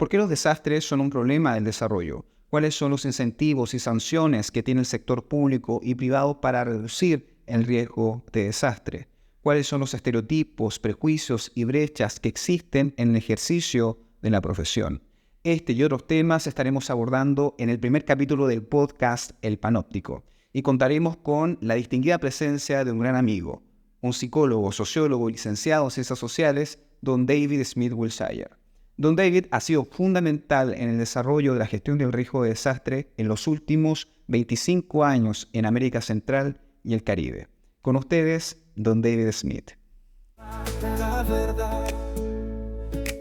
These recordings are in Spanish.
¿Por qué los desastres son un problema del desarrollo? ¿Cuáles son los incentivos y sanciones que tiene el sector público y privado para reducir el riesgo de desastre? ¿Cuáles son los estereotipos, prejuicios y brechas que existen en el ejercicio de la profesión? Este y otros temas estaremos abordando en el primer capítulo del podcast El Panóptico y contaremos con la distinguida presencia de un gran amigo, un psicólogo, sociólogo y licenciado en Ciencias Sociales, don David Smith Wilshire. Don David ha sido fundamental en el desarrollo de la gestión del riesgo de desastre en los últimos 25 años en América Central y el Caribe. Con ustedes, don David Smith. La verdad,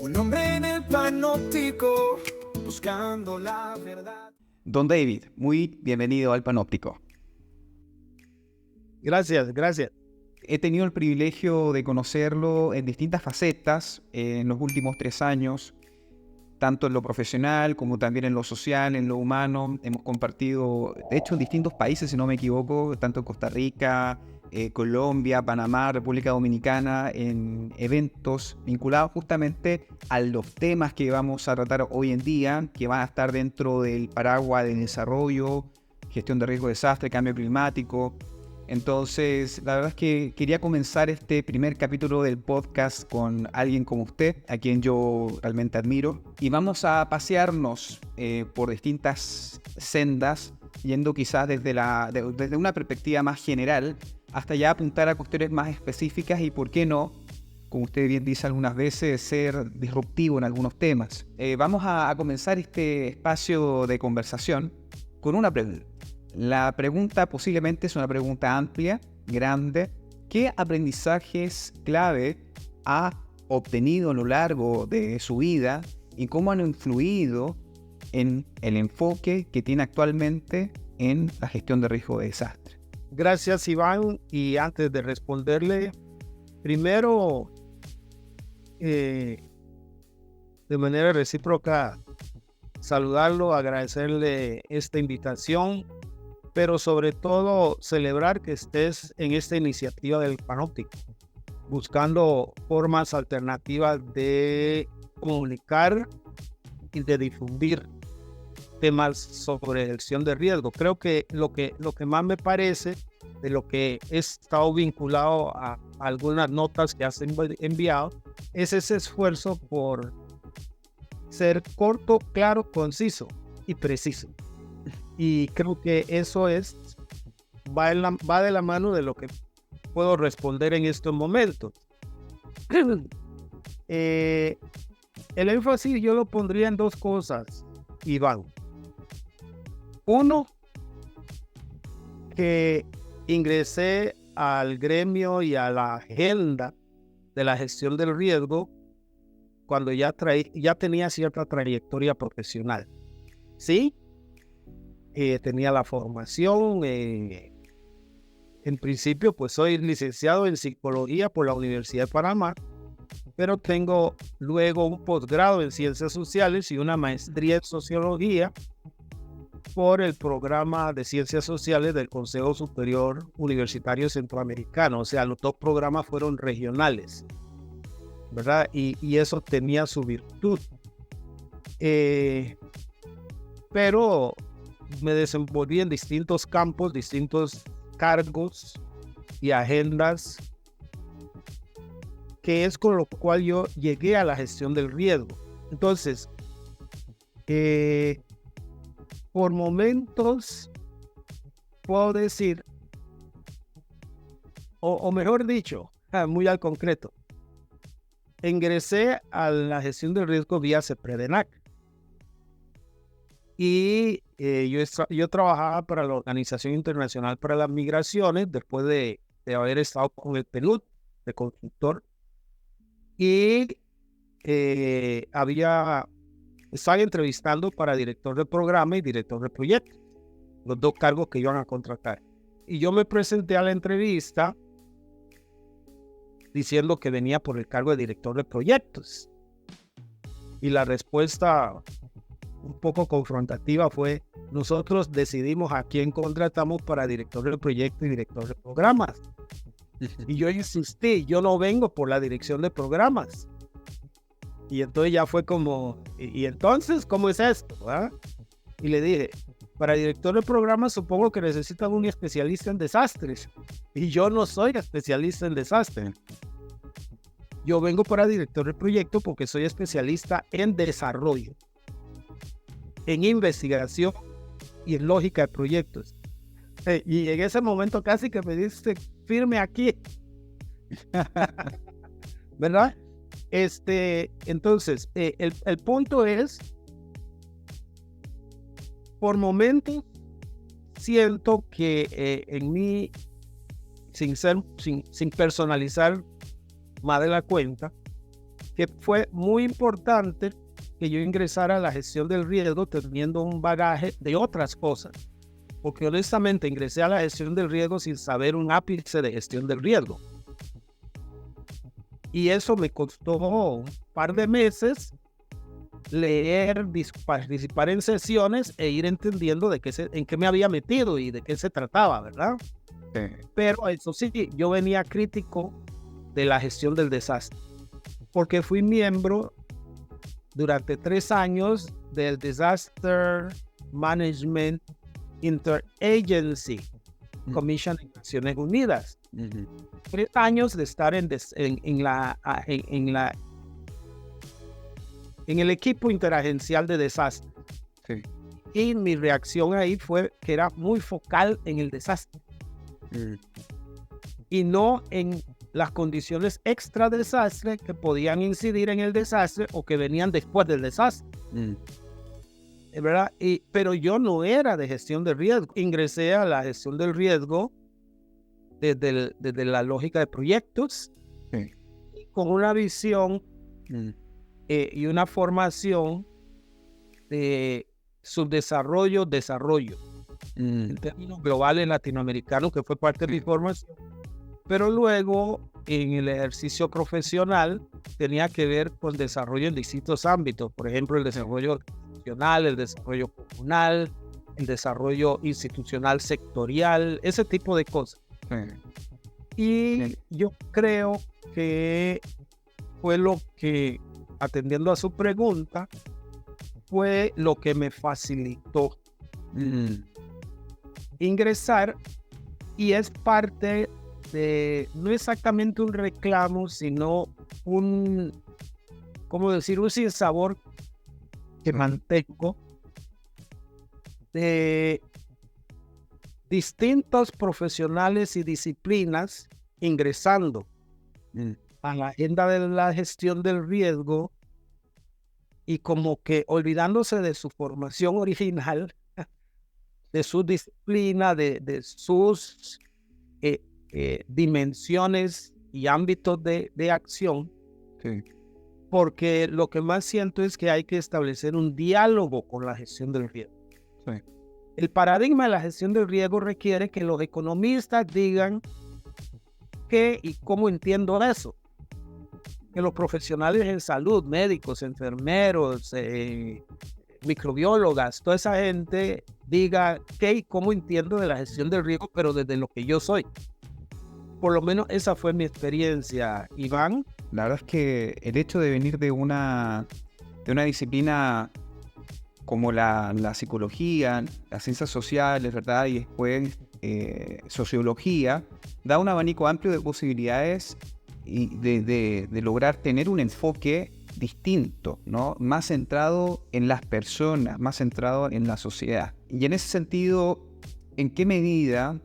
un hombre en el panóptico, buscando la verdad. Don David, muy bienvenido al Panóptico. Gracias. He tenido el privilegio de conocerlo en distintas facetas en los últimos 3 años, tanto en lo profesional como también en lo social, en lo humano. Hemos compartido, de hecho, en distintos países, si no me equivoco, tanto en Costa Rica, Colombia, Panamá, República Dominicana, en eventos vinculados justamente a los temas que vamos a tratar hoy en día, que van a estar dentro del paraguas de desarrollo, gestión de riesgo de desastre, cambio climático. Entonces, la verdad es que quería comenzar este primer capítulo del podcast con alguien como usted, a quien yo realmente admiro. Y vamos a pasearnos por distintas sendas, yendo quizás desde una perspectiva más general, hasta ya apuntar a cuestiones más específicas y, ¿por qué no?, como usted bien dice algunas veces, ser disruptivo en algunos temas. Vamos a comenzar este espacio de conversación con una pregunta. La pregunta posiblemente es una pregunta amplia, grande. ¿Qué aprendizajes clave ha obtenido a lo largo de su vida y cómo han influido en el enfoque que tiene actualmente en la gestión de riesgo de desastre? Gracias, Iván. Y antes de responderle, primero, de manera recíproca, saludarlo, agradecerle esta invitación, pero sobre todo celebrar que estés en esta iniciativa del Panóptico, buscando formas alternativas de comunicar y de difundir temas sobre gestión de riesgo. Creo que lo que más me parece de lo que he estado vinculado a algunas notas que has enviado es ese esfuerzo por ser corto, claro, conciso y preciso. Y creo que eso va de la mano de lo que puedo responder en estos momentos. El énfasis yo lo pondría en 2 cosas, Iván. Uno, que ingresé al gremio y a la agenda de la gestión del riesgo cuando ya tenía cierta trayectoria profesional. ¿Sí? Tenía la formación, en principio pues soy licenciado en psicología por la Universidad de Panamá, pero tengo luego un posgrado en ciencias sociales y una maestría en sociología por el programa de ciencias sociales del Consejo Superior Universitario Centroamericano. O sea, los 2 programas fueron regionales, ¿verdad? Y eso tenía su virtud. Pero me desenvolví en distintos campos, distintos cargos y agendas, que es con lo cual yo llegué a la gestión del riesgo. Entonces, por momentos puedo decir, o mejor dicho, muy al concreto, ingresé a la gestión del riesgo vía CEPREDENAC. Y yo trabajaba para la Organización Internacional para las Migraciones después de haber estado con el PNUD de consultor. Y estaba entrevistando para director de programa y director de proyecto, los 2 cargos que iban a contratar. Y yo me presenté a la entrevista diciendo que venía por el cargo de director de proyectos. Y la respuesta un poco confrontativa fue: nosotros decidimos a quién contratamos para director de proyecto y director de programas. Y yo insistí, yo no vengo por la dirección de programas. Y entonces ya fue como, ¿y entonces cómo es esto? ¿verdad? Y le dije, para director de programa supongo que necesitan un especialista en desastres. Y yo no soy especialista en desastres. Yo vengo para director de proyecto porque soy especialista en desarrollo, en investigación y en lógica de proyectos. Y en ese momento casi que me dice, firme aquí. ¿Verdad? Entonces, el punto es, por momentos siento que en mí, sin personalizar más de la cuenta, que fue muy importante que yo ingresara a la gestión del riesgo teniendo un bagaje de otras cosas. Porque honestamente ingresé a la gestión del riesgo sin saber un ápice de gestión del riesgo. Y eso me costó un par de meses leer, participar en sesiones e ir entendiendo en qué me había metido y de qué se trataba, ¿verdad? Pero eso sí, yo venía crítico de la gestión del desastre, porque fui miembro durante 3 años del Disaster Management Interagency Commission en Naciones Unidas. 3 años de estar en el equipo interagencial de desastre. Sí. Y mi reacción ahí fue que era muy focal en el desastre y no en las condiciones extra desastre que podían incidir en el desastre o que venían después del desastre. ¿Verdad? Pero yo no era de gestión de riesgo. Ingresé a la gestión del riesgo desde la lógica de proyectos, con una visión y una formación de subdesarrollo, desarrollo, en términos globales latinoamericanos, que fue parte de mi formación. Pero luego, en el ejercicio profesional, tenía que ver con desarrollo en distintos ámbitos. Por ejemplo, el desarrollo institucional, el desarrollo comunal, el desarrollo institucional sectorial, ese tipo de cosas. Y yo creo que fue lo que, atendiendo a su pregunta, fue lo que me facilitó ingresar, y es parte de, no exactamente un reclamo, sino un sinsabor que mantengo de distintos profesionales y disciplinas ingresando a la agenda de la gestión del riesgo y como que olvidándose de su formación original, de su disciplina, de sus dimensiones y ámbitos de acción. Porque lo que más siento es que hay que establecer un diálogo con la gestión del riesgo. El paradigma de la gestión del riesgo requiere que los economistas digan qué y cómo entiendo eso. Que los profesionales en salud, médicos, enfermeros, microbiólogas, toda esa gente diga qué y cómo entiendo de la gestión del riesgo, pero desde lo que yo soy. Por lo menos esa fue mi experiencia, Iván. La verdad es que el hecho de venir de una disciplina como la psicología, las ciencias sociales, ¿verdad? Y después sociología, da un abanico amplio de posibilidades y de lograr tener un enfoque distinto, ¿no? Más centrado en las personas, más centrado en la sociedad. Y en ese sentido, ¿en qué medida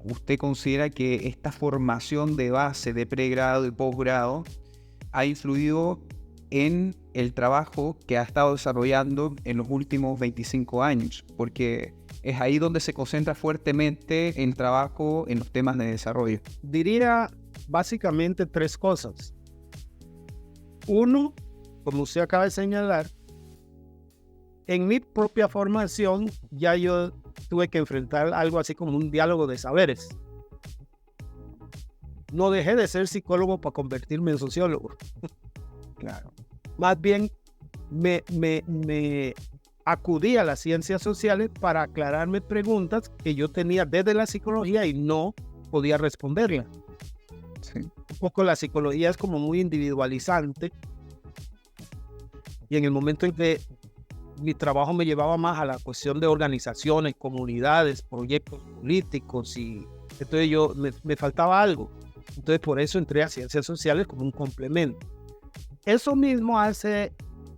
usted considera que esta formación de base, de pregrado y posgrado, ha influido en el trabajo que ha estado desarrollando en los últimos 25 años? Porque es ahí donde se concentra fuertemente el trabajo en los temas de desarrollo. Diría básicamente 3 cosas. 1, como usted acaba de señalar, en mi propia formación ya yo tuve que enfrentar algo así como un diálogo de saberes. No dejé de ser psicólogo para convertirme en sociólogo. Claro. Más bien me acudí a las ciencias sociales para aclararme preguntas que yo tenía desde la psicología y no podía responderlas. Sí. Un poco la psicología es como muy individualizante Y en el momento en que mi trabajo me llevaba más a la cuestión de organizaciones, comunidades, proyectos políticos, y entonces me faltaba algo. Entonces por eso entré a ciencias sociales como un complemento. Eso mismo hace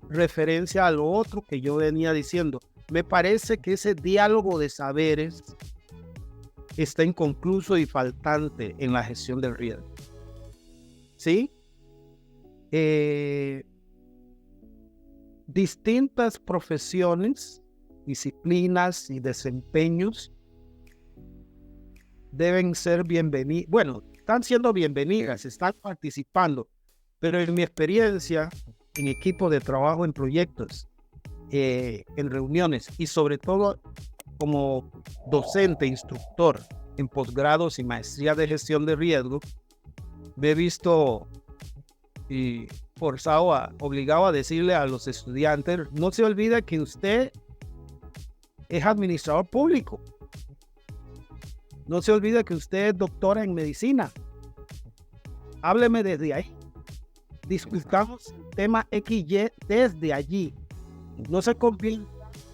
referencia a lo otro que yo venía diciendo. Me parece que ese diálogo de saberes está inconcluso y faltante en la gestión del riesgo. ¿Sí? Distintas profesiones, disciplinas y desempeños deben ser bienvenidas. Bueno, están siendo bienvenidas, están participando, pero en mi experiencia, en equipo de trabajo, en proyectos, en reuniones y sobre todo como docente, instructor en posgrados y maestría de gestión de riesgo, me he visto obligado a decirle a los estudiantes: no se olvide que usted es administrador público, no se olvide que usted es doctora en medicina, hábleme desde ahí, discutamos el tema XY desde allí, no se convierta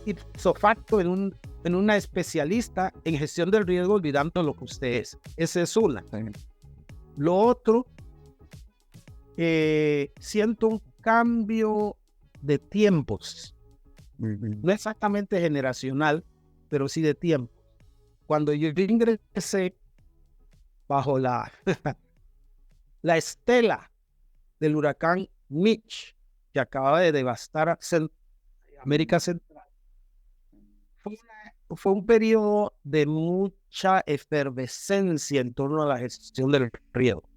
ipso facto en una especialista en gestión del riesgo olvidando lo que usted es. Esa es una. Lo otro, siento un cambio de tiempos, no exactamente generacional, pero sí de tiempo. Cuando yo ingresé bajo la estela del huracán Mitch, que acababa de devastar a América Central, fue un periodo de mucha efervescencia en torno a la gestión del riesgo.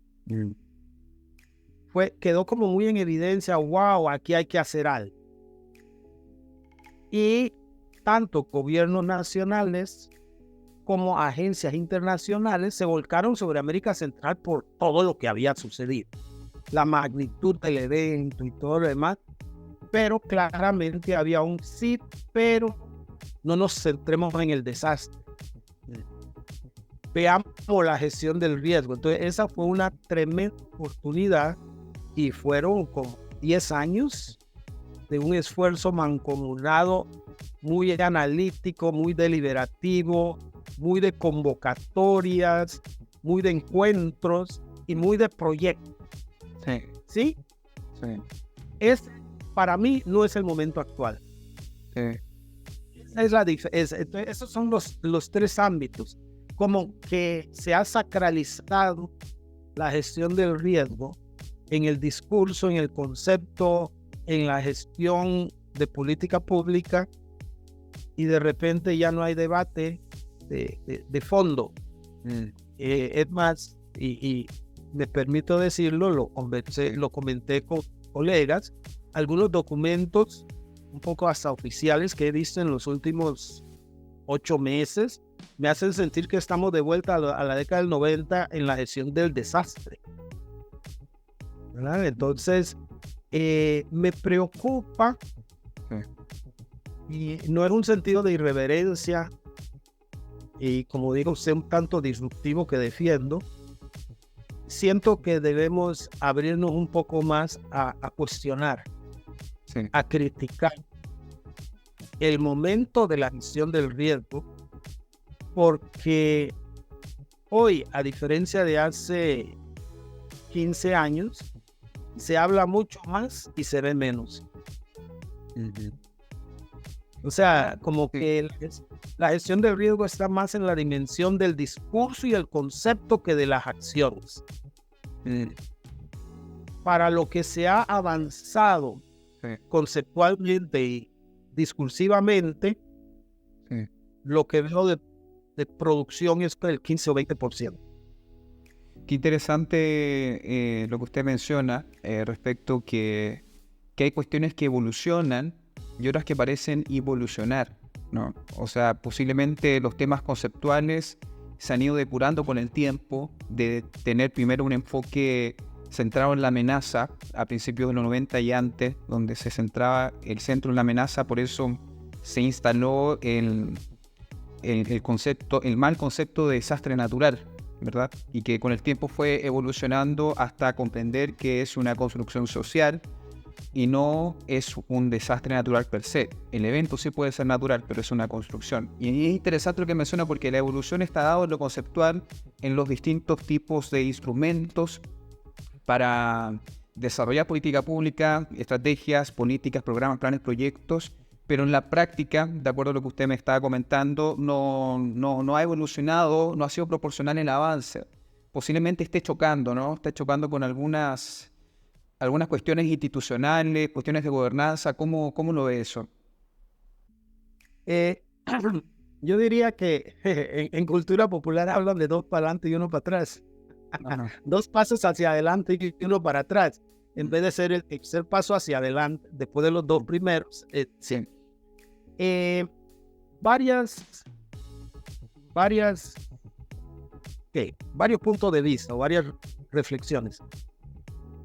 Quedó como muy en evidencia: wow, aquí hay que hacer algo. Y tanto gobiernos nacionales como agencias internacionales se volcaron sobre América Central por todo lo que había sucedido, la magnitud del evento y todo lo demás, pero claramente había un sí, pero no nos centremos en el desastre, veamos la gestión del riesgo. Entonces esa fue una tremenda oportunidad y fueron como 10 años de un esfuerzo mancomunado, muy analítico, muy deliberativo, muy de convocatorias, muy de encuentros y muy de proyectos. ¿Sí? Para mí no es el momento actual. Esa es la diferencia. Esos son los tres ámbitos. Como que se ha sacralizado la gestión del riesgo en el discurso, en el concepto, en la gestión de política pública, y de repente ya no hay debate de fondo. Es más, y me permito decirlo, lo comenté con colegas, algunos documentos un poco hasta oficiales que he visto en los últimos 8 meses me hacen sentir que estamos de vuelta a la década del 90 en la gestión del desastre, ¿verdad? Entonces me preocupa, y no es un sentido de irreverencia y, como digo, ser un tanto disruptivo que defiendo. Siento que debemos abrirnos un poco más a cuestionar, a criticar el momento de la gestión del riesgo, porque hoy, a diferencia de hace 15 años, se habla mucho más y se ve menos. O sea, como que la gestión del riesgo está más en la dimensión del discurso y el concepto que de las acciones. Para lo que se ha avanzado conceptualmente y discursivamente, lo que veo de producción es el 15 o 20%. Qué interesante lo que usted menciona respecto que hay cuestiones que evolucionan y otras que parecen evolucionar, ¿no? O sea, posiblemente los temas conceptuales se han ido depurando con el tiempo, de tener primero un enfoque centrado en la amenaza a principios de los 90 y antes, donde se centraba el centro en la amenaza. Por eso se instaló el mal concepto de desastre natural, ¿verdad? Y que con el tiempo fue evolucionando hasta comprender que es una construcción social y no es un desastre natural per se. El evento sí puede ser natural, pero es una construcción. Y es interesante lo que menciona porque la evolución está dada en lo conceptual, en los distintos tipos de instrumentos para desarrollar política pública, estrategias, políticas, programas, planes, proyectos, pero en la práctica, de acuerdo a lo que usted me estaba comentando, no ha evolucionado, no ha sido proporcional el avance. Posiblemente esté chocando, ¿no? Está chocando con algunas cuestiones institucionales, cuestiones de gobernanza. ¿Cómo lo ve eso? Yo diría que en cultura popular hablan de 2 para adelante y 1 para atrás. Ajá. 2 pasos hacia adelante y 1 para atrás, en vez de ser el tercer paso hacia adelante después de los 2 primeros. Sí. Varios puntos de vista, varias reflexiones.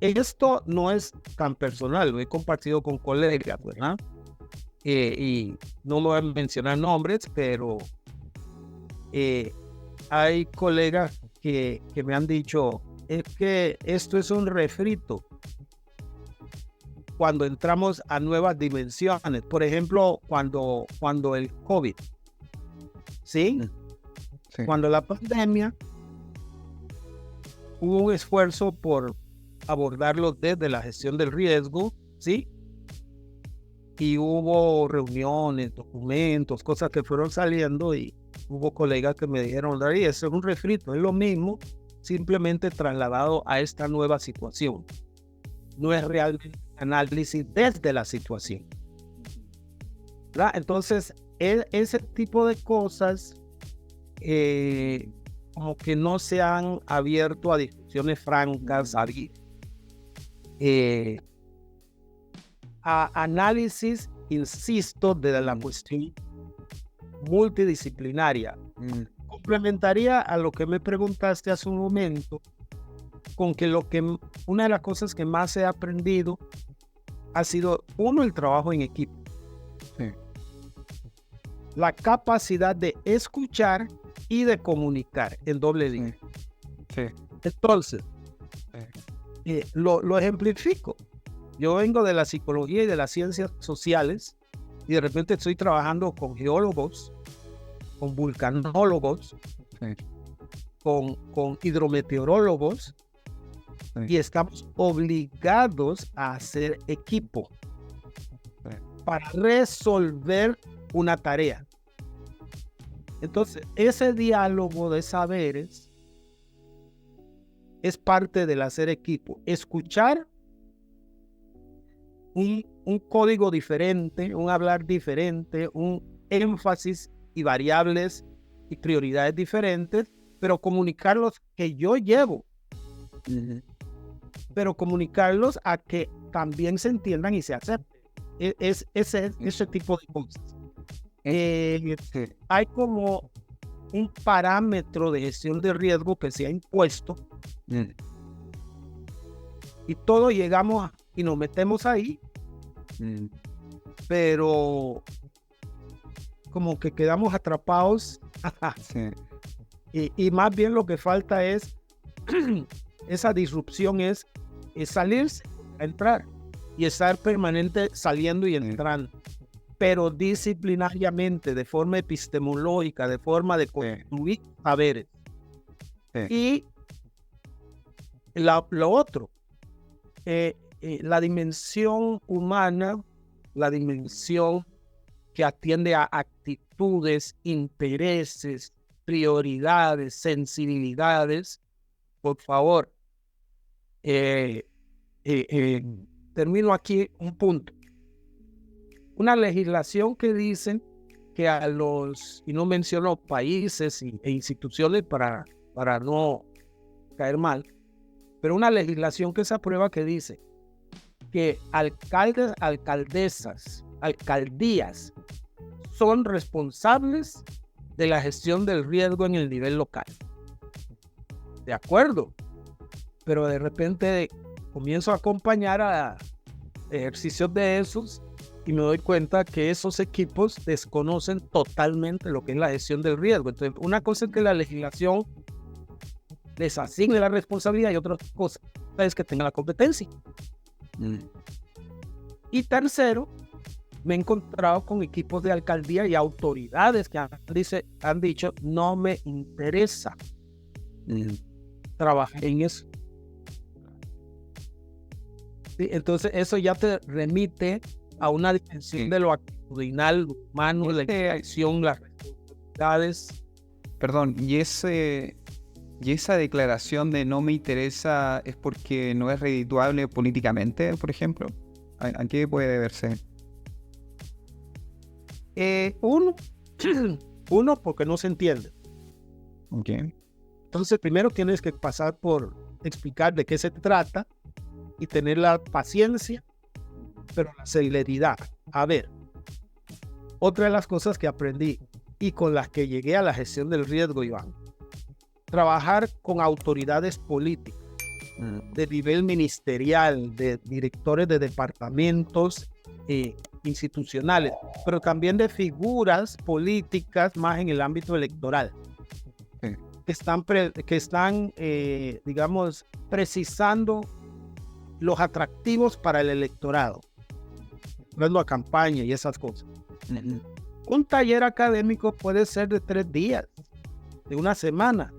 Esto no es tan personal, lo he compartido con colegas, ¿verdad? Y no me voy a mencionar nombres, pero hay colegas que me han dicho, es que esto es un refrito cuando entramos a nuevas dimensiones. Por ejemplo, cuando el COVID, ¿sí? Sí. Cuando la pandemia, hubo un esfuerzo por abordarlo desde la gestión del riesgo, ¿sí? Y hubo reuniones, documentos, cosas que fueron saliendo y hubo colegas que me dijeron, David, eso es un refrito, es lo mismo, simplemente trasladado a esta nueva situación. No es realmente análisis desde la situación, ¿verdad? Entonces, ese tipo de cosas como que no se han abierto a discusiones francas, a análisis, insisto, de la cuestión multidisciplinaria. Complementaría a lo que me preguntaste hace un momento, con que una de las cosas que más he aprendido ha sido, el trabajo en equipo. Sí. La capacidad de escuchar y de comunicar en doble línea. Sí. Entonces, lo ejemplifico. Yo vengo de la psicología y de las ciencias sociales y de repente estoy trabajando con geólogos, con vulcanólogos, Sí. con hidrometeorólogos, Sí. y estamos obligados a hacer equipo para resolver una tarea. Entonces, ese diálogo de saberes es parte del hacer equipo. Escuchar un código diferente, un hablar diferente, un énfasis y variables y prioridades diferentes, pero comunicarlos que yo llevo. Pero comunicarlos a que también se entiendan y se acepten. Ese tipo de cosas. Sí. Hay como un parámetro de gestión de riesgo que se ha impuesto y todos llegamos y nos metemos ahí, pero como que quedamos atrapados Sí. y más bien lo que falta es esa disrupción, es salirse, entrar y estar permanente saliendo y entrando, pero disciplinariamente, de forma epistemológica, de forma de construir saberes. Y lo otro, la dimensión humana, la dimensión que atiende a actitudes, intereses, prioridades, sensibilidades. Por favor, termino aquí un punto. Una legislación que dicen que y no menciono países e instituciones para no caer mal, pero una legislación que se aprueba que dice que alcaldes, alcaldesas, alcaldías son responsables de la gestión del riesgo en el nivel local. De acuerdo, pero de repente comienzo a acompañar a ejercicios de esos y me doy cuenta que esos equipos desconocen totalmente lo que es la gestión del riesgo. Entonces, una cosa es que la legislación les asigne la responsabilidad y otra cosa es que tengan la competencia. Y tercero, me he encontrado con equipos de alcaldía y autoridades que han dicho, no me interesa trabajar en eso. Sí, entonces eso ya te remite a una dimensión de lo actitudinal, lo humano, la interacción, las responsabilidades. Perdón, ¿y esa declaración de no me interesa es porque no es redituable políticamente, por ejemplo? ¿A qué puede deberse? Uno, porque no se entiende. Ok. Entonces, primero tienes que pasar por explicar de qué se trata y tener la paciencia, pero la celeridad. A ver, otra de las cosas que aprendí y con las que llegué a la gestión del riesgo, Iván, trabajar con autoridades políticas de nivel ministerial, de directores de departamentos institucionales, pero también de figuras políticas más en el ámbito electoral, que están digamos, precisando los atractivos para el electorado, la campaña y esas cosas. Un taller académico puede ser de 3 días, de una semana.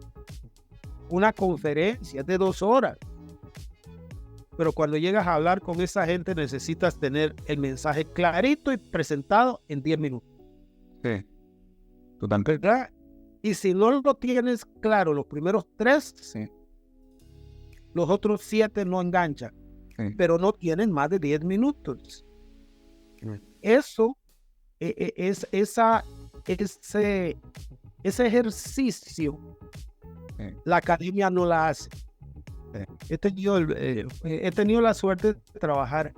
Una conferencia de 2 horas. Pero cuando llegas a hablar con esa gente necesitas tener el mensaje clarito y presentado en 10 minutos. Sí. Totalmente. ¿Verdad? Y si no lo tienes claro los primeros 3, Sí. los otros 7 no enganchan. Sí. Pero no tienen más de 10 minutos. Eso ese ejercicio, la academia no la hace. He tenido la suerte de trabajar,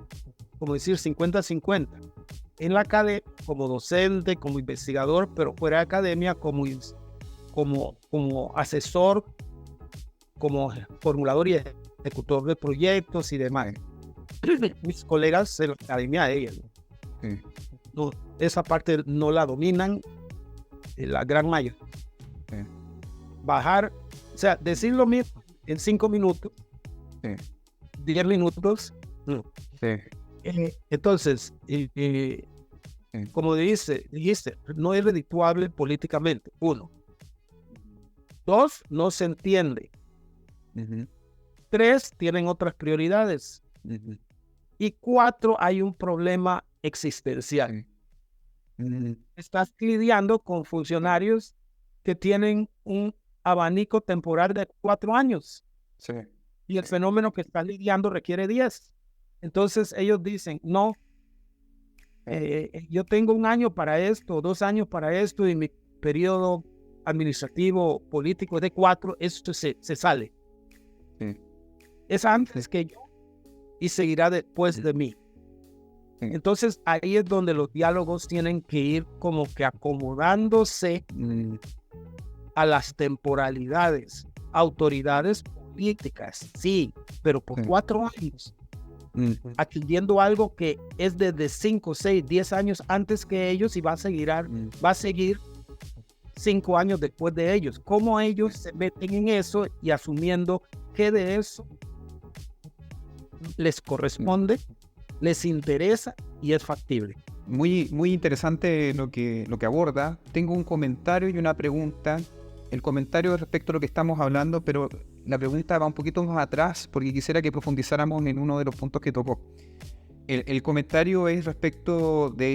como decir, 50-50. En la academia, como docente, como investigador, pero fuera de academia, como asesor, como formulador y ejecutor de proyectos y demás. Mis colegas de la academia, ellos, no, esa parte no la dominan la gran mayoría. Bajar, o sea, decir lo mismo en 5 minutos, 10 minutos. Entonces, como dijiste, no es redituable políticamente. 1. 2, no se entiende. 3, tienen otras prioridades. Y 4, hay un problema existencial. Estás lidiando con funcionarios que tienen un abanico temporal de 4 años. Sí. Y el fenómeno que estás lidiando requiere 10. Entonces ellos dicen, no, yo tengo 1 año para esto, 2 años para esto, y mi periodo administrativo, político es de 4, esto se sale. Es antes que yo y seguirá después de mí. Entonces ahí es donde los diálogos tienen que ir como que acomodándose a las temporalidades. Autoridades políticas, sí, pero por 4 años, adquiriendo algo que es desde 5, 6, 10 años antes que ellos y va a seguir 5 años después de ellos. ¿Cómo ellos se meten en eso y asumiendo que de eso les corresponde, les interesa y es factible? Muy, muy interesante lo que aborda. Tengo un comentario y una pregunta. El comentario es respecto a lo que estamos hablando, pero la pregunta va un poquito más atrás porque quisiera que profundizáramos en uno de los puntos que tocó. El comentario es respecto de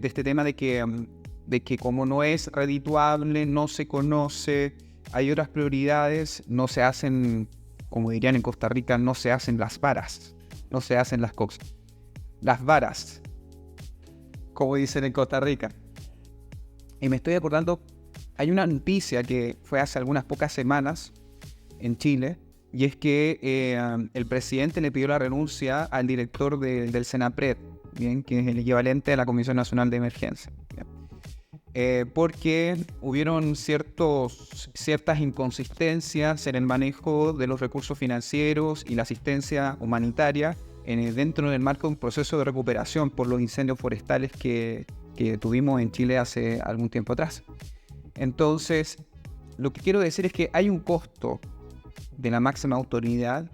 este tema de que como no es redituable, no se conoce, hay otras prioridades, no se hacen, como dirían en Costa Rica, no se hacen las varas, no se hacen las cosas. Las varas, como dicen en Costa Rica. Y me estoy acordando, hay una noticia que fue hace algunas pocas semanas en Chile, y es que el presidente le pidió la renuncia al director del Senapred, ¿bien? Que es el equivalente a la Comisión Nacional de Emergencia, porque hubieron ciertas inconsistencias en el manejo de los recursos financieros y la asistencia humanitaria dentro del marco de un proceso de recuperación por los incendios forestales que tuvimos en Chile hace algún tiempo atrás. Entonces, lo que quiero decir es que hay un costo de la máxima autoridad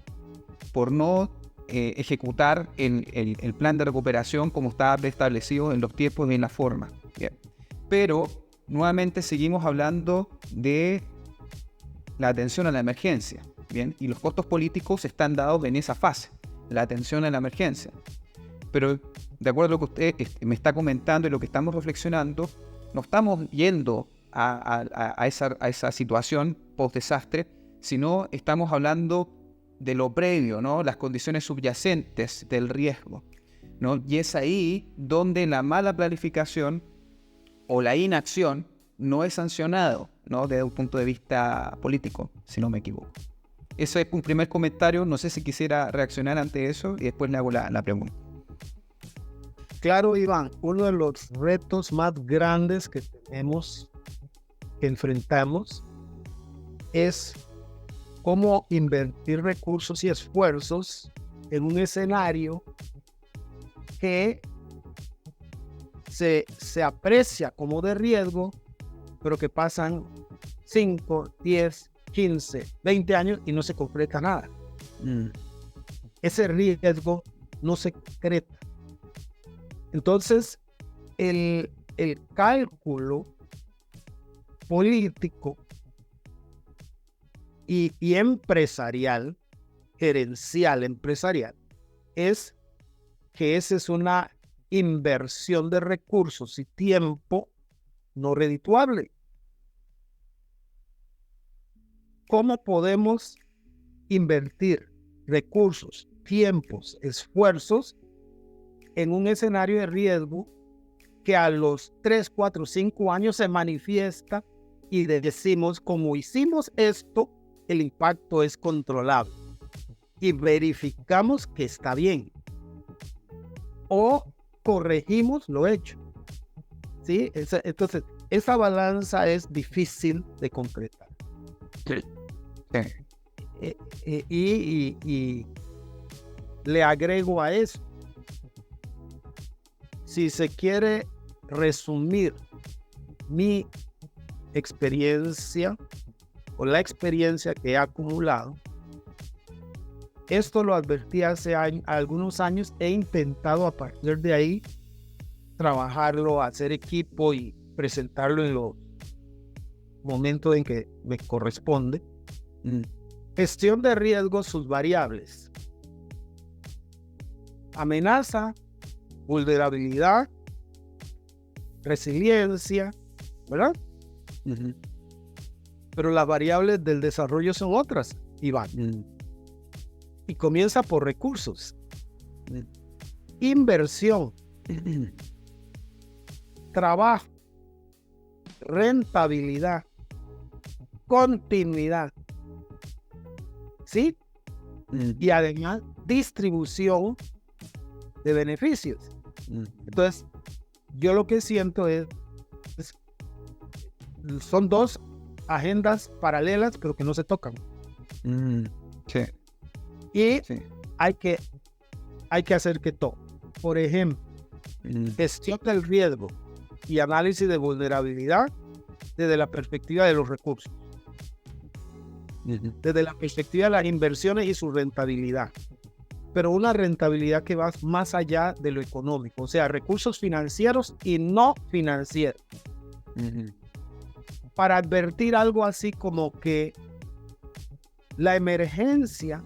por no ejecutar el plan de recuperación como estaba preestablecido en los tiempos y en la forma. Bien. Pero nuevamente seguimos hablando de la atención a la emergencia. Bien, y los costos políticos están dados en esa fase, la atención a la emergencia. Pero de acuerdo a lo que usted me está comentando y lo que estamos reflexionando, no estamos yendo a esa situación post-desastre, sino estamos hablando de lo previo, ¿no? Las condiciones subyacentes del riesgo, ¿no? Y es ahí donde la mala planificación o la inacción no es sancionado, ¿no? Desde un punto de vista político, si no me equivoco. Eso es un primer comentario, no sé si quisiera reaccionar ante eso y después le hago la pregunta. Claro, Iván, uno de los retos más grandes que tenemos, que enfrentamos, es cómo invertir recursos y esfuerzos en un escenario que se aprecia como de riesgo, pero que pasan 5, 10, 15, 20 años y no se concreta nada. Ese riesgo no se concreta. Entonces, el cálculo político y empresarial, gerencial empresarial, es que esa es una inversión de recursos y tiempo no redituable. ¿Cómo podemos invertir recursos, tiempos, esfuerzos en un escenario de riesgo que a los 3, 4, 5 años se manifiesta y decimos, como hicimos esto, el impacto es controlable y verificamos que está bien o corregimos lo hecho? ¿Sí? Entonces, esa balanza es difícil de concretar. Sí. Y le agrego a eso, si se quiere resumir mi experiencia o la experiencia que he acumulado, esto lo advertí hace algunos años, he intentado a partir de ahí trabajarlo, hacer equipo y presentarlo en los momentos en que me corresponde. Gestión de riesgos, sus variables: amenaza, vulnerabilidad, resiliencia, ¿verdad? Pero las variables del desarrollo son otras, Iván. Y comienza por recursos. Inversión, trabajo, rentabilidad, continuidad. ¿Sí? Y además distribución de beneficios. Entonces, yo lo que siento es son dos agendas paralelas, pero que no se tocan. Sí. Y Sí. hay que hacer que toque. Por ejemplo, gestión del riesgo y análisis de vulnerabilidad desde la perspectiva de los recursos, desde la perspectiva de las inversiones y su rentabilidad, pero una rentabilidad que va más allá de lo económico, o sea, recursos financieros y no financieros. Para advertir algo así como que la emergencia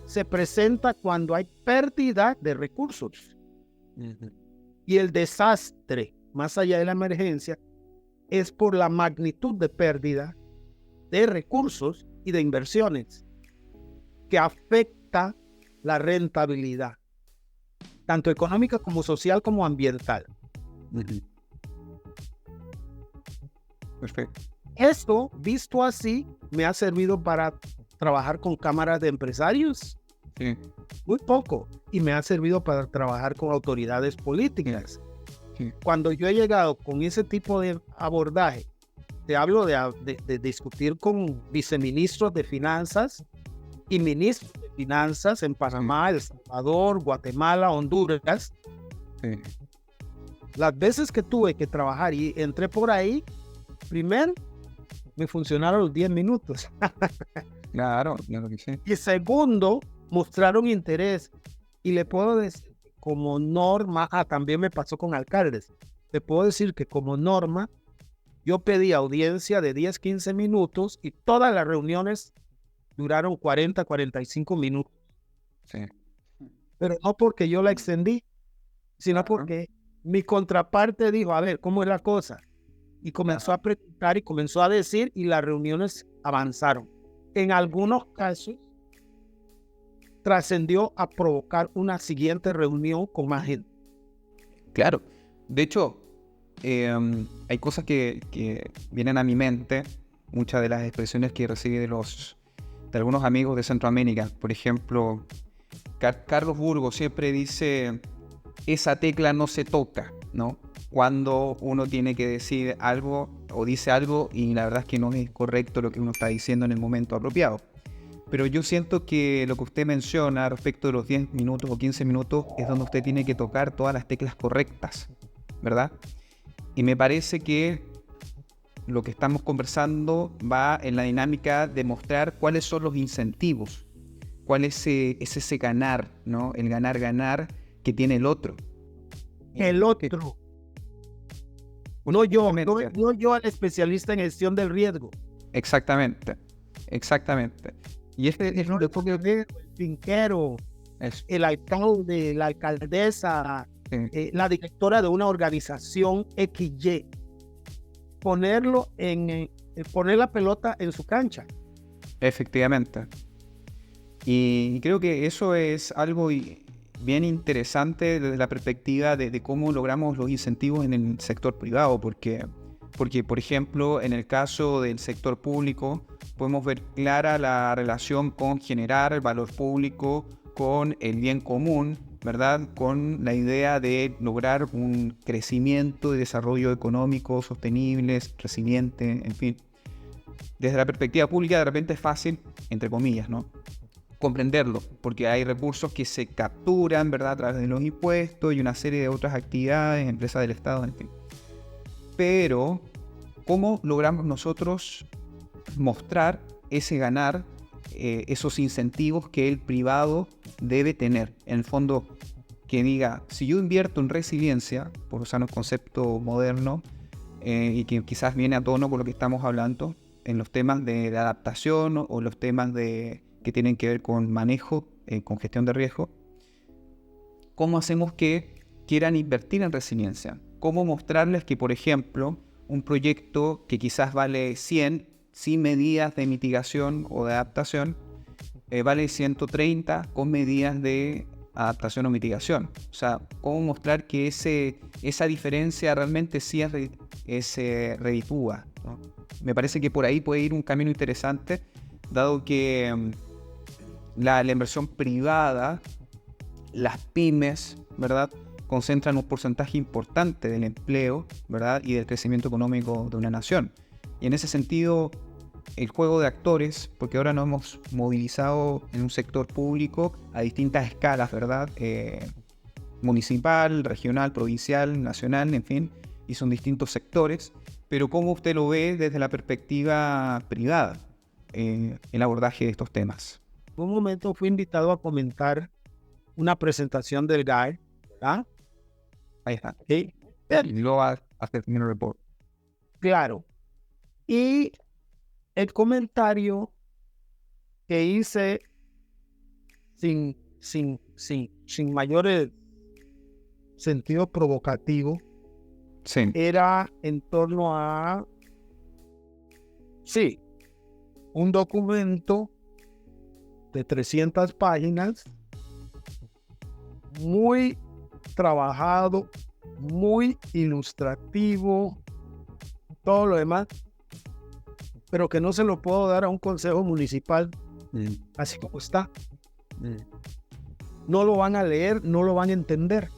se presenta cuando hay pérdida de recursos. Y el desastre, más allá de la emergencia, es por la magnitud de pérdida de recursos y de inversiones que afecta la rentabilidad, tanto económica como social como ambiental. Perfecto. Esto, visto así, me ha servido para trabajar con cámaras de empresarios, Sí. muy poco, y me ha servido para trabajar con autoridades políticas. Sí. Cuando yo he llegado con ese tipo de abordaje, te hablo de discutir con viceministros de finanzas y ministros de finanzas en Panamá, El Salvador, Guatemala, Honduras. Sí. Las veces que tuve que trabajar y entré por ahí, primero, me funcionaron los 10 minutos. Claro, claro que sí. Y segundo, mostraron interés. Y le puedo decir, como norma, también me pasó con alcaldes, te puedo decir que como norma, yo pedí audiencia de 10, 15 minutos y todas las reuniones duraron 40, 45 minutos. Sí. Pero no porque yo la extendí, sino porque mi contraparte dijo, a ver, ¿cómo es la cosa? Y comenzó a preguntar y comenzó a decir y las reuniones avanzaron. En algunos casos, trascendió a provocar una siguiente reunión con más gente. Claro. De hecho, hay cosas que vienen a mi mente, muchas de las expresiones que recibí de algunos amigos de Centroamérica. Por ejemplo, Carlos Burgos siempre dice, esa tecla no se toca, ¿no? Cuando uno tiene que decir algo o dice algo y la verdad es que no es correcto lo que uno está diciendo en el momento apropiado. Pero yo siento que lo que usted menciona respecto de los 10 minutos o 15 minutos es donde usted tiene que tocar todas las teclas correctas, ¿verdad? Y me parece que lo que estamos conversando va en la dinámica de mostrar cuáles son los incentivos, cuál es ese ganar, ¿no? El ganar que tiene el otro. El otro. No yo el especialista en gestión del riesgo. Exactamente. Y este es No, el finquero, el alcalde, la alcaldesa, la directora de una organización XY. Poner la pelota en su cancha. Efectivamente. Y creo que eso es algo bien interesante desde la perspectiva de cómo logramos los incentivos en el sector privado, porque, por ejemplo, en el caso del sector público, podemos ver clara la relación con generar el valor público, con el bien común, ¿verdad? Con la idea de lograr un crecimiento y desarrollo económico sostenible, resiliente, en fin. Desde la perspectiva pública de repente es fácil, entre comillas, ¿no?, comprenderlo, porque hay recursos que se capturan, ¿verdad?, a través de los impuestos y una serie de otras actividades, empresas del Estado, en fin. Pero, ¿cómo logramos nosotros mostrar ese ganar, esos incentivos que el privado debe tener? En el fondo, que diga, si yo invierto en resiliencia, por usar un concepto moderno, y que quizás viene a tono con lo que estamos hablando, en los temas de adaptación o los temas que tienen que ver con manejo, con gestión de riesgo, ¿cómo hacemos que quieran invertir en resiliencia? ¿Cómo mostrarles que, por ejemplo, un proyecto que quizás vale 100 sin medidas de mitigación o de adaptación, vale 130 con medidas de adaptación o mitigación? O sea, ¿cómo mostrar que esa diferencia realmente sí es reditúa, ¿no? Me parece que por ahí puede ir un camino interesante, dado que la inversión privada, las pymes, ¿verdad?, concentran un porcentaje importante del empleo, ¿verdad?, y del crecimiento económico de una nación. Y en ese sentido, el juego de actores, porque ahora nos hemos movilizado en un sector público a distintas escalas, ¿verdad?, municipal, regional, provincial, nacional, en fin, y son distintos sectores, pero ¿cómo usted lo ve desde la perspectiva privada, el abordaje de estos temas? En un momento fui invitado a comentar una presentación del GAE, ¿verdad? Ahí está. ¿Sí? Global Assessment Report. Claro. Y el comentario que hice sin mayores sentido provocativo, Sí. era en torno a, sí, un documento de 300 páginas, muy trabajado, muy ilustrativo, todo lo demás, pero que no se lo puedo dar a un consejo municipal así como está. No lo van a leer, no lo van a entender.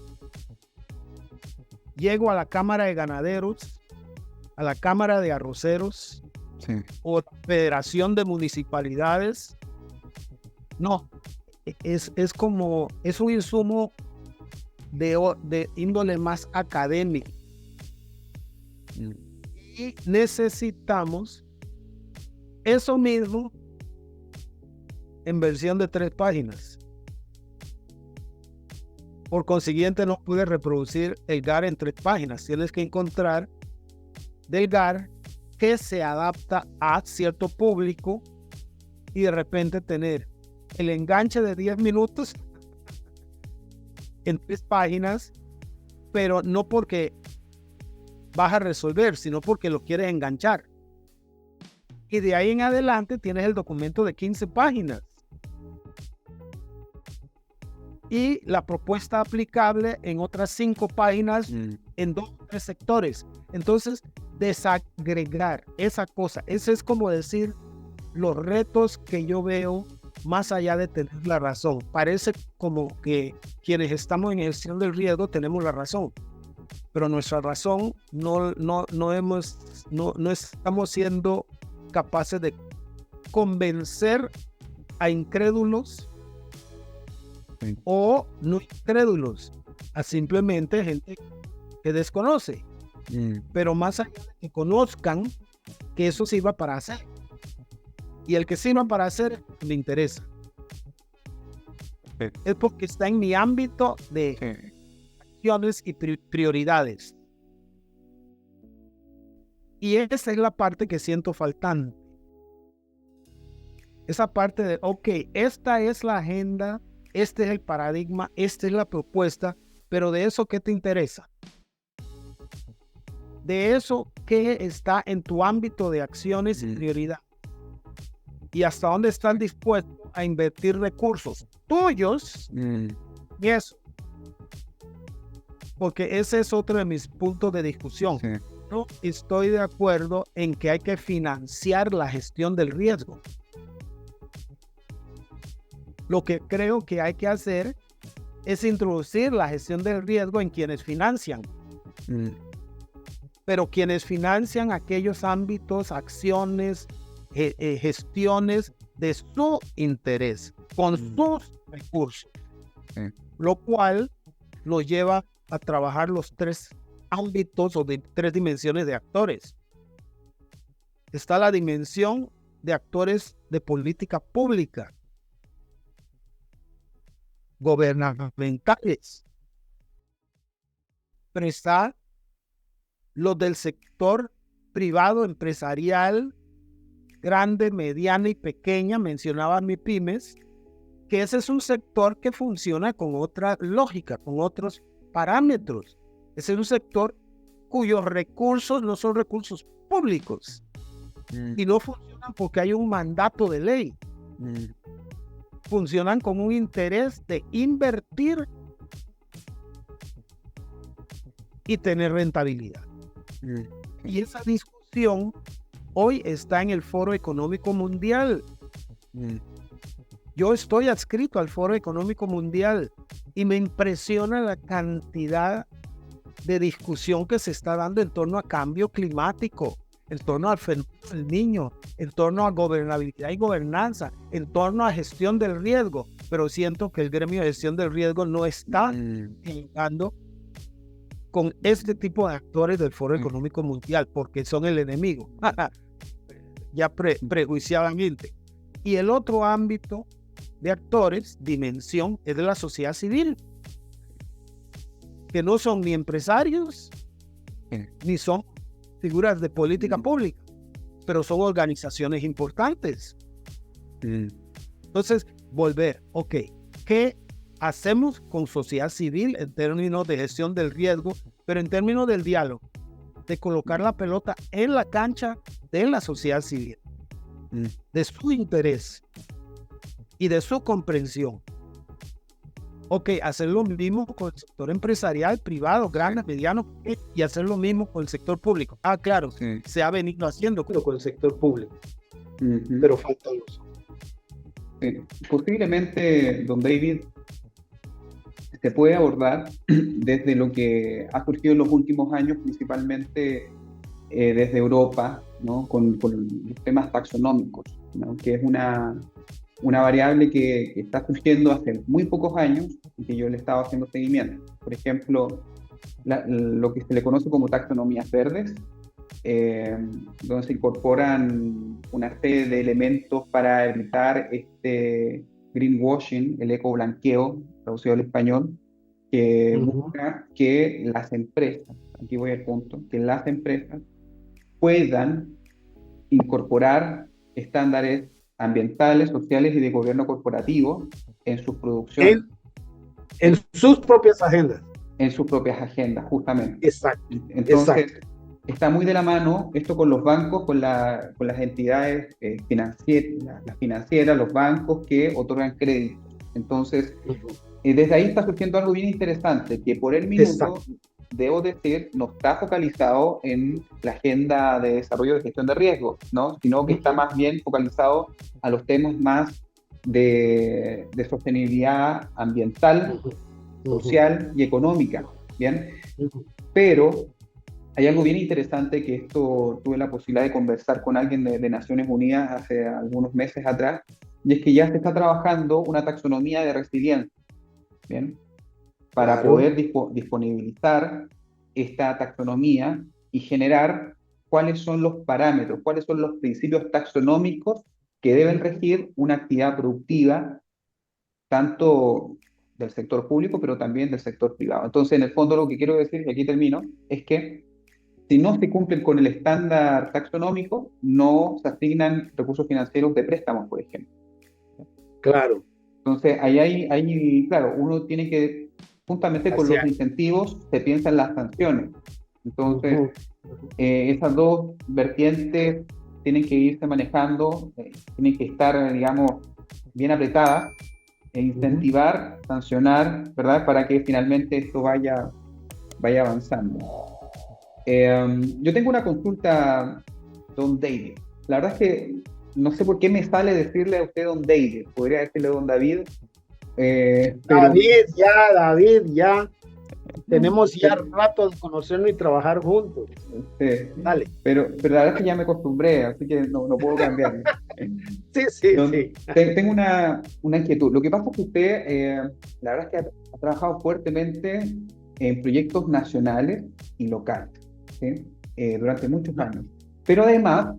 Llego a la Cámara de Ganaderos, a la Cámara de Arroceros, Sí. o Federación de Municipalidades. No, es un insumo de índole más académico. Y necesitamos eso mismo en versión de 3 páginas. Por consiguiente, no puedes reproducir el GAR en 3 páginas. Tienes que encontrar del GAR que se adapta a cierto público y de repente tener el enganche de 10 minutos en 3 páginas, pero no porque vas a resolver, sino porque lo quieres enganchar. Y de ahí en adelante tienes el documento de 15 páginas. Y la propuesta aplicable en otras 5 páginas en 2 o 3 sectores. Entonces, desagregar esa cosa. Ese es como decir los retos que yo veo más allá de tener la razón. Parece como que quienes estamos en gestión del riesgo tenemos la razón. Pero nuestra razón no estamos siendo capaces de convencer a incrédulos o no incrédulos, a simplemente gente que desconoce. Pero más allá de que conozcan que eso sirva para hacer. Y el que sirva para hacer me interesa. Es porque está en mi ámbito de acciones y prioridades. Y esa es la parte que siento faltante. Esa parte de, ok, esta es la agenda, este es el paradigma, esta es la propuesta, pero de eso, ¿qué te interesa? De eso, ¿qué está en tu ámbito de acciones y prioridad? Y hasta dónde estás dispuesto a invertir recursos tuyos y eso. Porque ese es otro de mis puntos de discusión. Sí. No estoy de acuerdo en que hay que financiar la gestión del riesgo. Lo que creo que hay que hacer es introducir la gestión del riesgo en quienes financian. Pero quienes financian aquellos ámbitos, acciones, gestiones de su interés, con sus recursos. Lo cual los lleva a trabajar los 3 ámbitos o de 3 dimensiones de actores. Está la dimensión de actores de política pública, gubernamentales, pero está los del sector privado, empresarial, grande, mediana y pequeña, mencionaba MIPYMES, que ese es un sector que funciona con otra lógica, con otros parámetros. Ese es un sector cuyos recursos no son recursos públicos y no funcionan porque hay un mandato de ley. Funcionan con un interés de invertir y tener rentabilidad. Y esa discusión hoy está en el Foro Económico Mundial. Yo estoy adscrito al Foro Económico Mundial y me impresiona la cantidad de discusión que se está dando en torno a cambio climático, en torno al fenómeno del Niño, en torno a gobernabilidad y gobernanza, en torno a gestión del riesgo. Pero siento que el gremio de gestión del riesgo no está llegando con este tipo de actores del Foro Económico Mundial, porque son el enemigo, ya prejuiciadamente. Y el otro ámbito de actores, dimensión, es de la sociedad civil, que no son ni empresarios, ni son figuras de política pública, pero son organizaciones importantes. Entonces, volver, ok, ¿qué hacemos con sociedad civil en términos de gestión del riesgo, pero en términos del diálogo, de colocar la pelota en la cancha de la sociedad civil, de su interés y de su comprensión? Ok, hacer lo mismo con el sector empresarial, privado, grande, mediano, y hacer lo mismo con el sector público. Claro, se ha venido haciendo con el sector público, pero falta eso. Posiblemente, don David, se puede abordar desde lo que ha surgido en los últimos años, principalmente desde Europa, ¿no? con los temas taxonómicos, ¿no? Que es una variable que está surgiendo hace muy pocos años y que yo le estaba haciendo seguimiento. Por ejemplo, lo que se le conoce como taxonomías verdes, donde se incorporan una serie de elementos para evitar este greenwashing, el ecoblanqueo, traducido al español, que busca que las empresas, aquí voy al punto, que las empresas puedan incorporar estándares ambientales, sociales y de gobierno corporativo en sus producciones, En sus propias agendas. en sus propias agendas, justamente. Exacto. Entonces, Exacto. está muy de la mano esto con los bancos, con las entidades financieras, las financieras, los bancos que otorgan créditos. Entonces, desde ahí está surgiendo algo bien interesante, que por el minuto, debo decir, no está focalizado en la agenda de desarrollo de gestión de riesgo, ¿no? Sino que está más bien focalizado a los temas más de sostenibilidad ambiental, social y económica, ¿bien? Pero hay algo bien interesante que esto tuve la posibilidad de conversar con alguien de Naciones Unidas hace algunos meses atrás, y es que ya se está trabajando una taxonomía de resiliencia, ¿bien? Para poder disponibilizar esta taxonomía y generar cuáles son los parámetros, cuáles son los principios taxonómicos que deben regir una actividad productiva, tanto del sector público, pero también del sector privado. Entonces, en el fondo, lo que quiero decir, y aquí termino, es que si no se cumplen con el estándar taxonómico, no se asignan recursos financieros de préstamos, por ejemplo. Claro. Entonces, claro, uno tiene que, juntamente con los incentivos, se piensa en las sanciones. Entonces, esas dos vertientes tienen que irse manejando, tienen que estar, digamos, bien apretadas, e incentivar, sancionar, ¿verdad? Para que finalmente esto vaya avanzando. Yo tengo una consulta, don David. La verdad es que no sé por qué me sale decirle a usted don David. Podría decirle don David. Pero... David, ya. Tenemos ya rato de conocernos y trabajar juntos. Sí. Dale. Pero la verdad es que ya me acostumbré, así que no puedo cambiar. Sí. Tengo una inquietud. Lo que pasa es que usted, la verdad es que ha trabajado fuertemente en proyectos nacionales y locales, ¿sí? Durante muchos años. Pero además,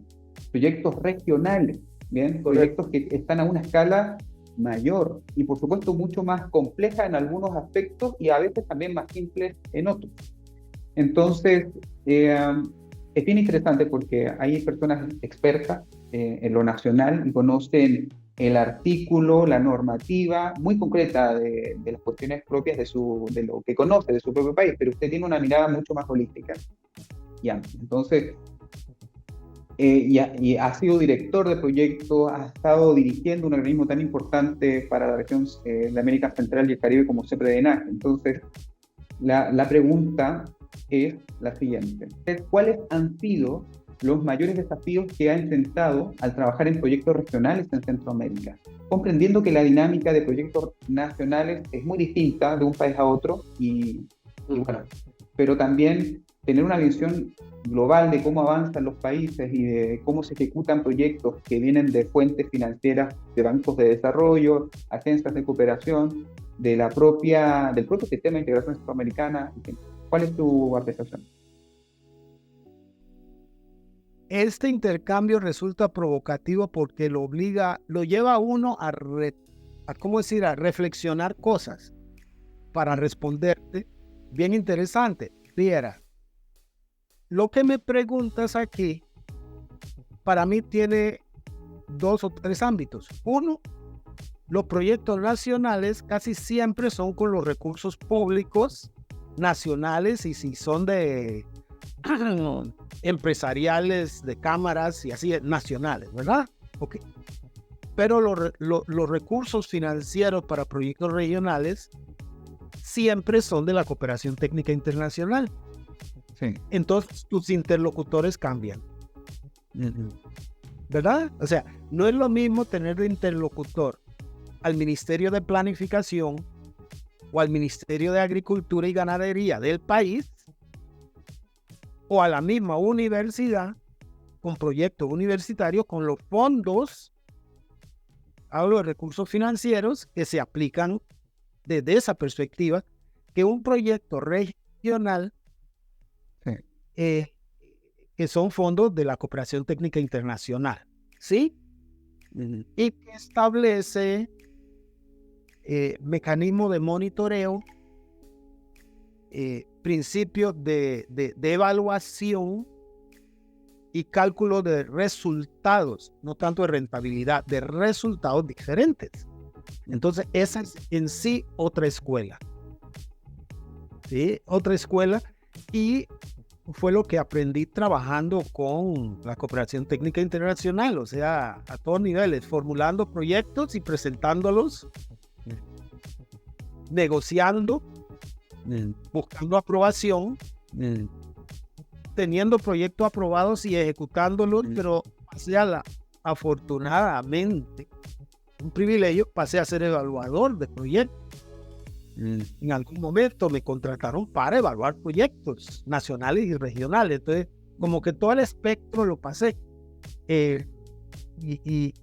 proyectos regionales, ¿bien? Proyectos que están a una escala mayor y por supuesto mucho más compleja en algunos aspectos y a veces también más simples en otros. Entonces, es bien interesante porque hay personas expertas en lo nacional y conocen el artículo, la normativa muy concreta de las cuestiones propias de lo que conoce de su propio país, pero usted tiene una mirada mucho más holística y amplia. Entonces, y ha sido director de proyectos, ha estado dirigiendo un organismo tan importante para la región de América Central y el Caribe como CEPREDENAC. Entonces, la pregunta es la siguiente: ¿cuáles han sido los mayores desafíos que ha enfrentado al trabajar en proyectos regionales en Centroamérica? Comprendiendo que la dinámica de proyectos nacionales es muy distinta de un país a otro, y bueno, pero también tener una visión global de cómo avanzan los países y de cómo se ejecutan proyectos que vienen de fuentes financieras, de bancos de desarrollo, agencias de cooperación, del propio sistema de integración centroamericana. ¿Cuál es tu apreciación? Este intercambio resulta provocativo porque lo lleva a uno a reflexionar cosas para responderte. Bien interesante. Viera, lo que me preguntas aquí, para mí tiene 2 o 3 ámbitos. Uno, los proyectos nacionales casi siempre son con los recursos públicos nacionales, y si son de empresariales, de cámaras y así, nacionales, ¿verdad? Okay. Pero los recursos financieros para proyectos regionales siempre son de la cooperación técnica internacional. Sí. Entonces tus interlocutores cambian, ¿verdad? O sea, no es lo mismo tener de interlocutor al Ministerio de Planificación o al Ministerio de Agricultura y Ganadería del país, o a la misma universidad con proyectos universitarios con los fondos, hablo de recursos financieros que se aplican desde esa perspectiva, que un proyecto regional, que son fondos de la cooperación técnica internacional, ¿sí? Y que establece mecanismos de monitoreo principios de evaluación y cálculo de resultados, no tanto de rentabilidad, de resultados diferentes. Entonces, esa es en sí otra escuela. ¿Sí? Otra escuela, y fue lo que aprendí trabajando con la Cooperación Técnica Internacional, o sea, a todos niveles, formulando proyectos y presentándolos, negociando, buscando aprobación, teniendo proyectos aprobados y ejecutándolos, pero afortunadamente, un privilegio, pasé a ser evaluador de proyectos. En algún momento me contrataron para evaluar proyectos nacionales y regionales. Entonces, como que todo el espectro lo pasé. Y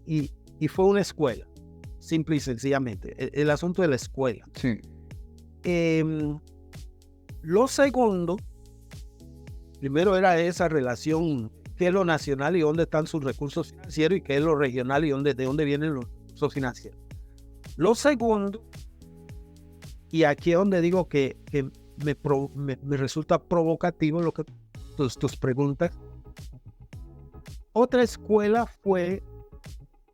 fue una escuela, simple y sencillamente. El asunto de la escuela. Sí. Lo segundo, primero era esa relación, qué es lo nacional y dónde están sus recursos financieros, y qué es lo regional y de dónde vienen los recursos financieros. Lo segundo, y aquí es donde digo que me resulta provocativo lo que tus preguntas. Otra escuela fue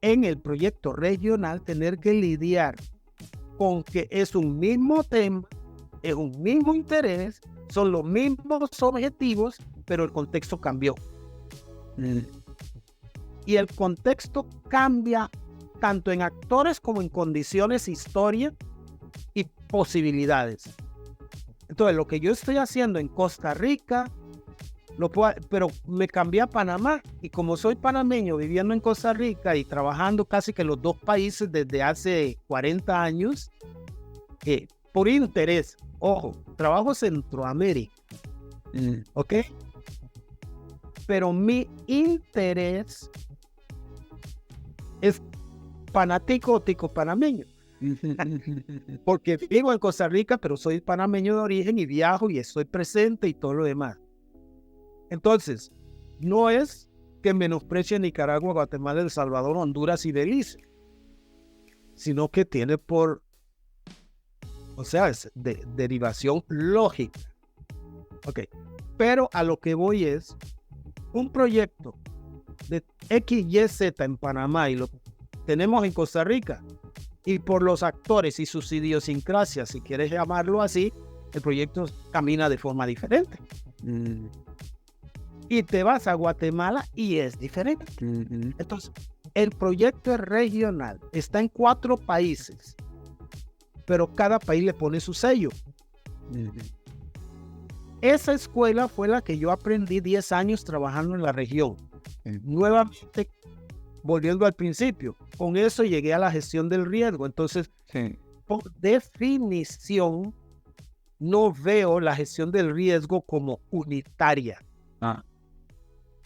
en el proyecto regional tener que lidiar con que es un mismo tema, es un mismo interés, son los mismos objetivos, pero el contexto cambió. Y el contexto cambia tanto en actores como en condiciones, historia y posibilidades. Entonces, lo que yo estoy haciendo en Costa Rica, pero me cambié a Panamá, y como soy panameño viviendo en Costa Rica y trabajando casi que los dos países desde hace 40 años, por interés, ojo, trabajo Centroamérica, ¿ok? Pero mi interés es tico panameño. Porque vivo en Costa Rica, pero soy panameño de origen y viajo y estoy presente y todo lo demás. Entonces, no es que menosprecie Nicaragua, Guatemala, El Salvador, Honduras y Belice, sino que tiene es de derivación lógica. Ok, pero a lo que voy es, un proyecto de XYZ en Panamá y lo tenemos en Costa Rica, y por los actores y sus idiosincrasias, si quieres llamarlo así, el proyecto camina de forma diferente. Y te vas a Guatemala y es diferente. Entonces, el proyecto es regional, está en 4 países, pero cada país le pone su sello. Esa escuela fue la que yo aprendí 10 años trabajando en la región. Nuevamente, volviendo al principio, con eso llegué a la gestión del riesgo. Entonces, por definición, no veo la gestión del riesgo como unitaria.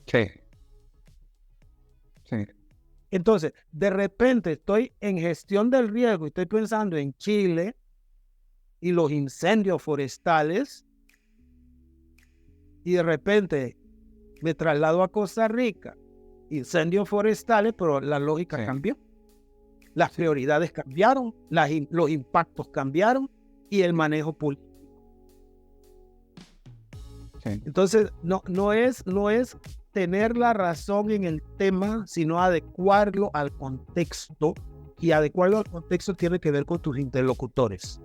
Sí. Entonces, de repente estoy en gestión del riesgo y estoy pensando en Chile y los incendios forestales, y de repente me traslado a Costa Rica, incendios forestales, pero la lógica cambió. Las prioridades cambiaron, los impactos cambiaron y el manejo político. Entonces, no es tener la razón en el tema, sino adecuarlo al contexto, y adecuarlo al contexto tiene que ver con tus interlocutores.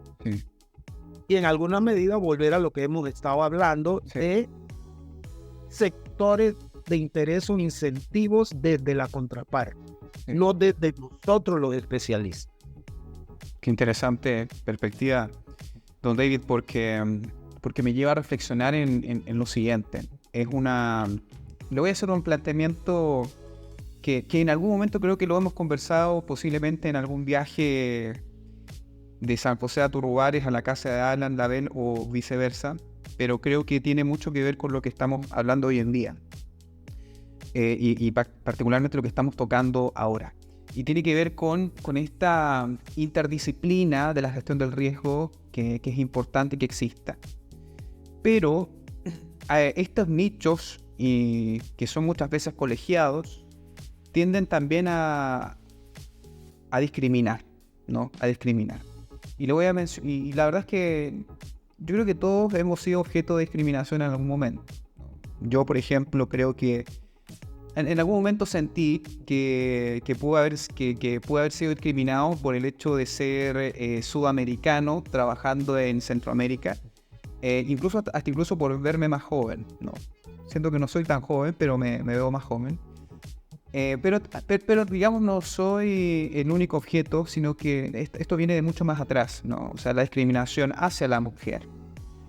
Y en alguna medida volver a lo que hemos estado hablando de sectores de interés o incentivos desde la contraparte, no desde nosotros los especialistas. Qué interesante perspectiva, don David, porque me lleva a reflexionar en lo siguiente. Le voy a hacer un planteamiento que en algún momento creo que lo hemos conversado, posiblemente en algún viaje de San José a Turrubares a la casa de Alan Lavelle o viceversa, pero creo que tiene mucho que ver con lo que estamos hablando hoy en día, y particularmente lo que estamos tocando ahora. Y tiene que ver con esta interdisciplina de la gestión del riesgo que es importante que exista. Pero estos nichos, que son muchas veces colegiados, tienden también a discriminar, ¿no? A discriminar. Y la verdad es que yo creo que todos hemos sido objeto de discriminación en algún momento. Yo, por ejemplo, creo que en algún momento sentí que pude haber sido discriminado por el hecho de ser sudamericano trabajando en Centroamérica, incluso por verme más joven, ¿no? Siento que no soy tan joven, pero me veo más joven. Pero digamos, no soy el único objeto, sino que esto viene de mucho más atrás, ¿no? O sea, la discriminación hacia la mujer,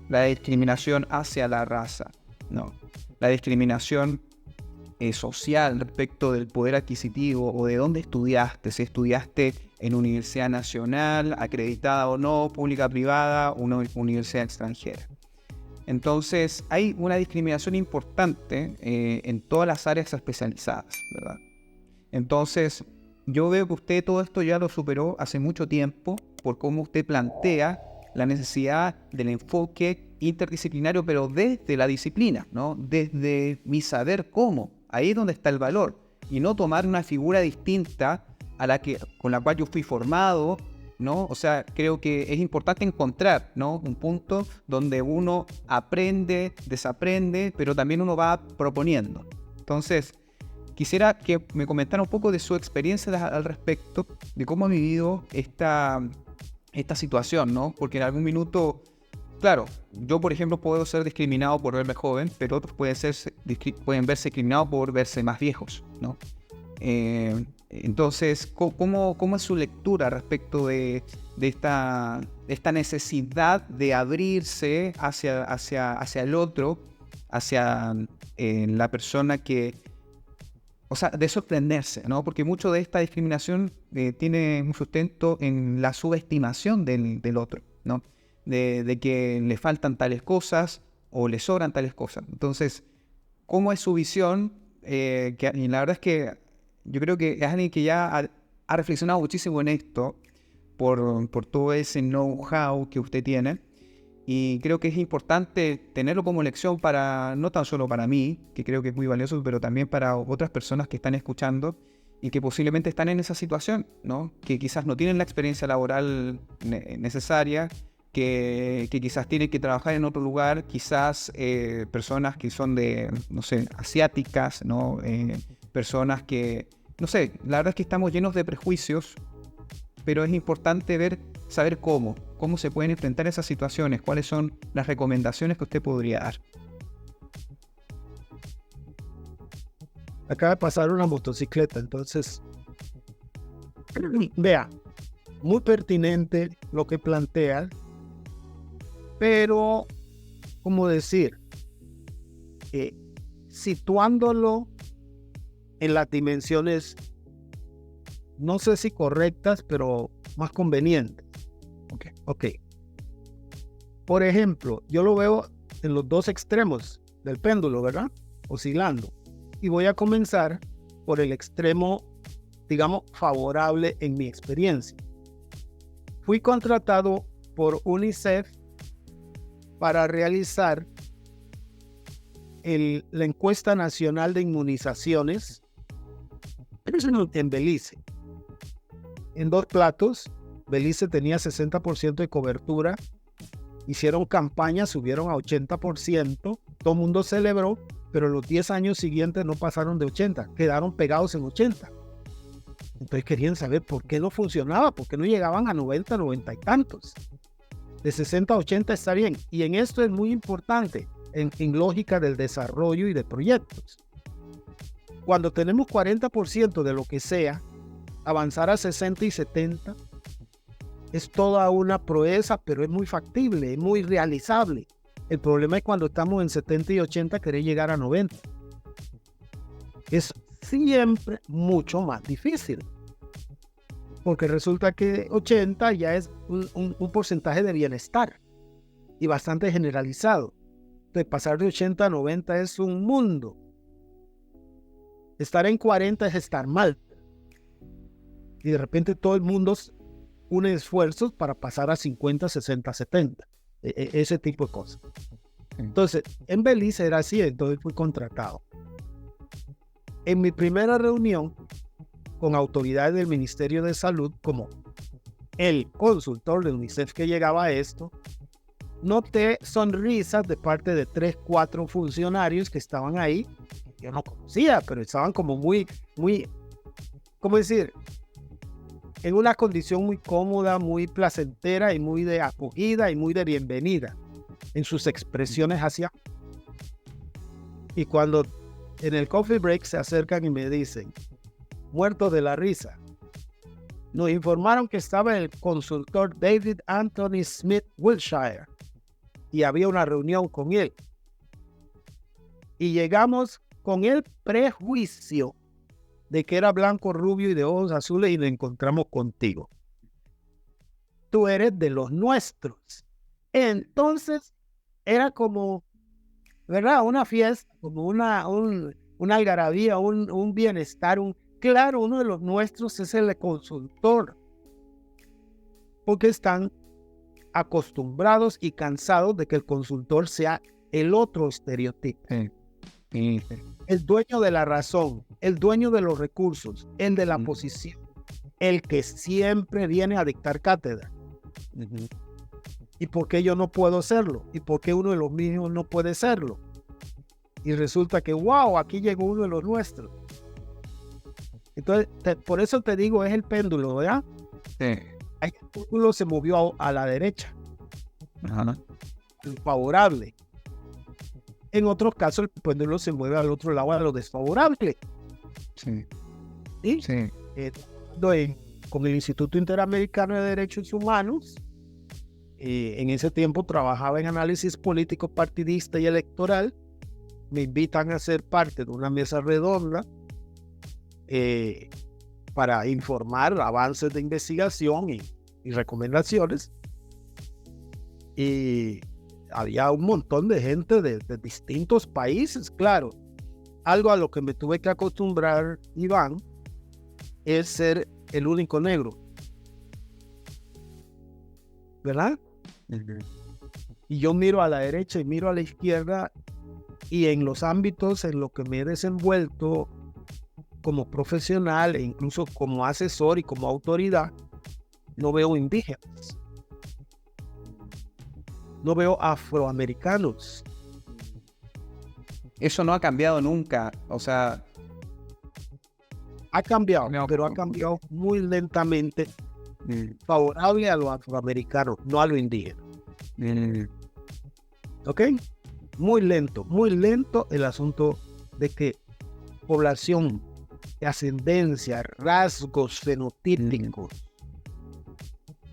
la discriminación hacia la raza, ¿no? La discriminación social respecto del poder adquisitivo o de dónde estudiaste, si estudiaste en universidad nacional, acreditada o no, pública, privada, o una universidad extranjera. Entonces hay una discriminación importante en todas las áreas especializadas, ¿verdad? Entonces yo veo que usted todo esto ya lo superó hace mucho tiempo por cómo usted plantea la necesidad del enfoque interdisciplinario, pero desde la disciplina, ¿no? Desde mi saber cómo. Ahí es donde está el valor. Y no tomar una figura distinta con la cual yo fui formado, ¿no? O sea, creo que es importante encontrar, ¿no? Un punto donde uno aprende, desaprende, pero también uno va proponiendo. Entonces, quisiera que me comentara un poco de su experiencia al respecto, de cómo ha vivido esta situación, ¿no? Porque en algún minuto, claro, yo por ejemplo puedo ser discriminado por verme joven, pero otros pueden verse discriminados por verse más viejos, ¿no? Entonces, ¿cómo es su lectura respecto de esta necesidad de abrirse hacia el otro, hacia la persona que, o sea, de sorprenderse, ¿no? Porque mucho de esta discriminación tiene un sustento en la subestimación del otro, ¿no? De que le faltan tales cosas o le sobran tales cosas. Entonces, ¿cómo es su visión? Y la verdad es que yo creo que es alguien que ya ha reflexionado muchísimo en esto por todo ese know-how que usted tiene. Y creo que es importante tenerlo como lección no tan solo para mí, que creo que es muy valioso, pero también para otras personas que están escuchando y que posiblemente están en esa situación, ¿no? Que quizás no tienen la experiencia laboral necesaria, que quizás tienen que trabajar en otro lugar, quizás personas que son no sé, asiáticas, ¿no? Personas que, no sé, la verdad es que estamos llenos de prejuicios, pero es importante saber cómo se pueden enfrentar esas situaciones, cuáles son las recomendaciones que usted podría dar. Acaba de pasar una motocicleta, entonces, vea, muy pertinente lo que plantea, pero, ¿cómo decir? Situándolo en las dimensiones, no sé si correctas, pero más convenientes. Ok. Por ejemplo, yo lo veo en los dos extremos del péndulo, ¿verdad? Oscilando. Y voy a comenzar por el extremo, digamos, favorable en mi experiencia. Fui contratado por UNICEF para realizar la encuesta nacional de inmunizaciones en Belice. En 2 platos, Belice tenía 60% de cobertura, hicieron campaña, subieron a 80%, todo el mundo celebró, pero los 10 años siguientes no pasaron de 80, quedaron pegados en 80. Entonces querían saber por qué no funcionaba, por qué no llegaban a 90, 90 y tantos. De 60 a 80 está bien, y en esto es muy importante, en lógica del desarrollo y de proyectos. Cuando tenemos 40% de lo que sea, avanzar a 60 y 70 es toda una proeza, pero es muy factible, es muy realizable. El problema es cuando estamos en 70 y 80 querer llegar a 90. Es siempre mucho más difícil. Porque resulta que 80 ya es un porcentaje de bienestar y bastante generalizado. Entonces pasar de 80 a 90 es un mundo. Estar en 40 es estar mal. Y de repente todo el mundo une esfuerzos para pasar a 50, 60, 70. Ese tipo de cosas. Entonces, en Belice era así, entonces fui contratado. En mi primera reunión con autoridades del Ministerio de Salud, como el consultor de UNICEF que llegaba a esto, noté sonrisas de parte de 3, 4 funcionarios que estaban ahí. Yo no conocía, pero estaban como muy, ¿cómo decir? En una condición muy cómoda, muy placentera y muy de acogida y muy de bienvenida en sus expresiones hacia. Y cuando en el coffee break se acercan y me dicen, muertos de la risa, nos informaron que estaba el consultor David Anthony Smith Wilshire y había una reunión con él. Y llegamos con el prejuicio de que era blanco, rubio y de ojos azules y nos encontramos contigo. Tú eres de los nuestros. Entonces era como, ¿verdad? Una fiesta, como una algarabía, un bienestar. Claro, uno de los nuestros es el consultor. Porque están acostumbrados y cansados de que el consultor sea el otro estereotipo. El dueño de la razón, el dueño de los recursos, el de la posición, el que siempre viene a dictar cátedra. ¿Y por qué yo no puedo serlo? ¿Y por qué uno de los míos no puede serlo? Y resulta que, wow, aquí llegó uno de los nuestros. Entonces, por eso te digo, es el péndulo, ¿verdad? Sí. El péndulo se movió a la derecha. Ajá. Favorable. En otros casos, el péndulo se mueve al otro lado, a lo desfavorable. Sí. ¿Sí? Sí. Con el Instituto Interamericano de Derechos Humanos, en ese tiempo trabajaba en análisis político partidista y electoral. Me invitan a ser parte de una mesa redonda para informar avances de investigación y recomendaciones. Y había un montón de gente de distintos países, claro. Algo a lo que me tuve que acostumbrar, Iván, es ser el único negro. ¿Verdad? Y yo miro a la derecha y miro a la izquierda, y en los ámbitos en los que me he desenvuelto como profesional e incluso como asesor y como autoridad, no veo indígenas. No veo afroamericanos. Eso no ha cambiado nunca. O sea, Ha cambiado, no, pero ha cambiado muy lentamente, favorable a los afroamericanos, no a los indígenas. ¿Ok? Muy lento el asunto de que población, ascendencia, rasgos fenotípicos,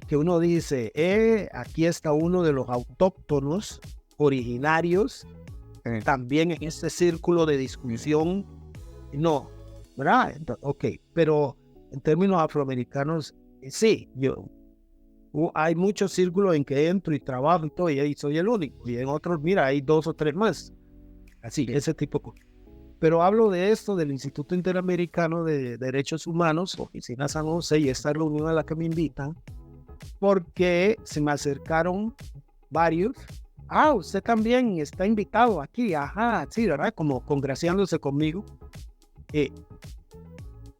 que uno dice, aquí está uno de los autóctonos originarios, también en ese círculo de discusión, no, ¿verdad? Entonces, ok, pero en términos afroamericanos, sí, hay muchos círculos en que entro y trabajo y todo, y ahí soy el único, y en otros, mira, hay 2 o 3 más, así, ese tipo de cosas. Pero hablo de esto, del Instituto Interamericano de Derechos Humanos, Oficina San José, y esta reunión a la que me invitan, porque se me acercaron varios. Usted también está invitado aquí, ajá, sí, ¿verdad? Como congraciándose conmigo.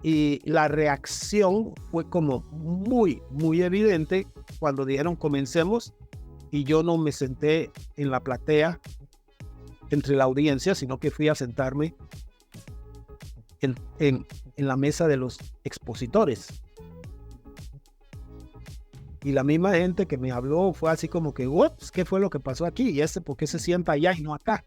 Y la reacción fue como muy, muy evidente cuando dijeron comencemos, y yo no me senté en la platea entre la audiencia, sino que fui a sentarme en la mesa de los expositores. Y la misma gente que me habló fue así como que, ups, ¿qué fue lo que pasó aquí? ¿Y por qué se sienta allá y no acá?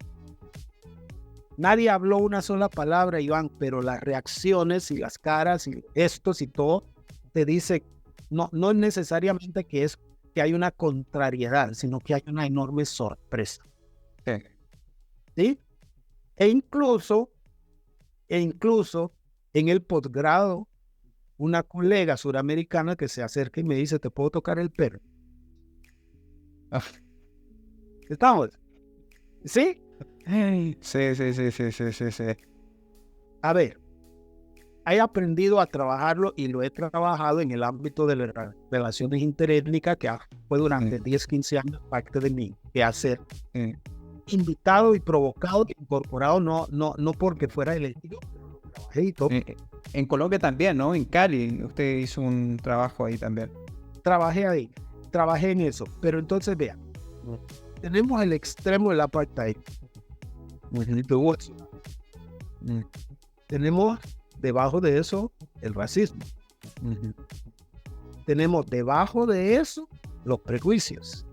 Nadie habló una sola palabra, Iván, pero las reacciones y las caras y gestos y todo te dice, no es necesariamente que hay una contrariedad, sino que hay una enorme sorpresa. ¿Sí? E incluso en el posgrado, una colega suramericana que se acerca y me dice, ¿te puedo tocar el pelo? ¿Estamos? ¿Sí? Sí. A ver, he aprendido a trabajarlo y lo he trabajado en el ámbito de las relaciones interétnicas, que fue durante 10, 15 años parte de mi quehacer. Invitado y provocado, incorporado, no porque fuera elegido, pero lo trabajé y todo. En Colombia también, ¿no? En Cali, usted hizo un trabajo ahí también. Trabajé en eso, pero entonces vean, tenemos el extremo del apartheid. Tenemos debajo de eso el racismo. Tenemos debajo de eso los prejuicios.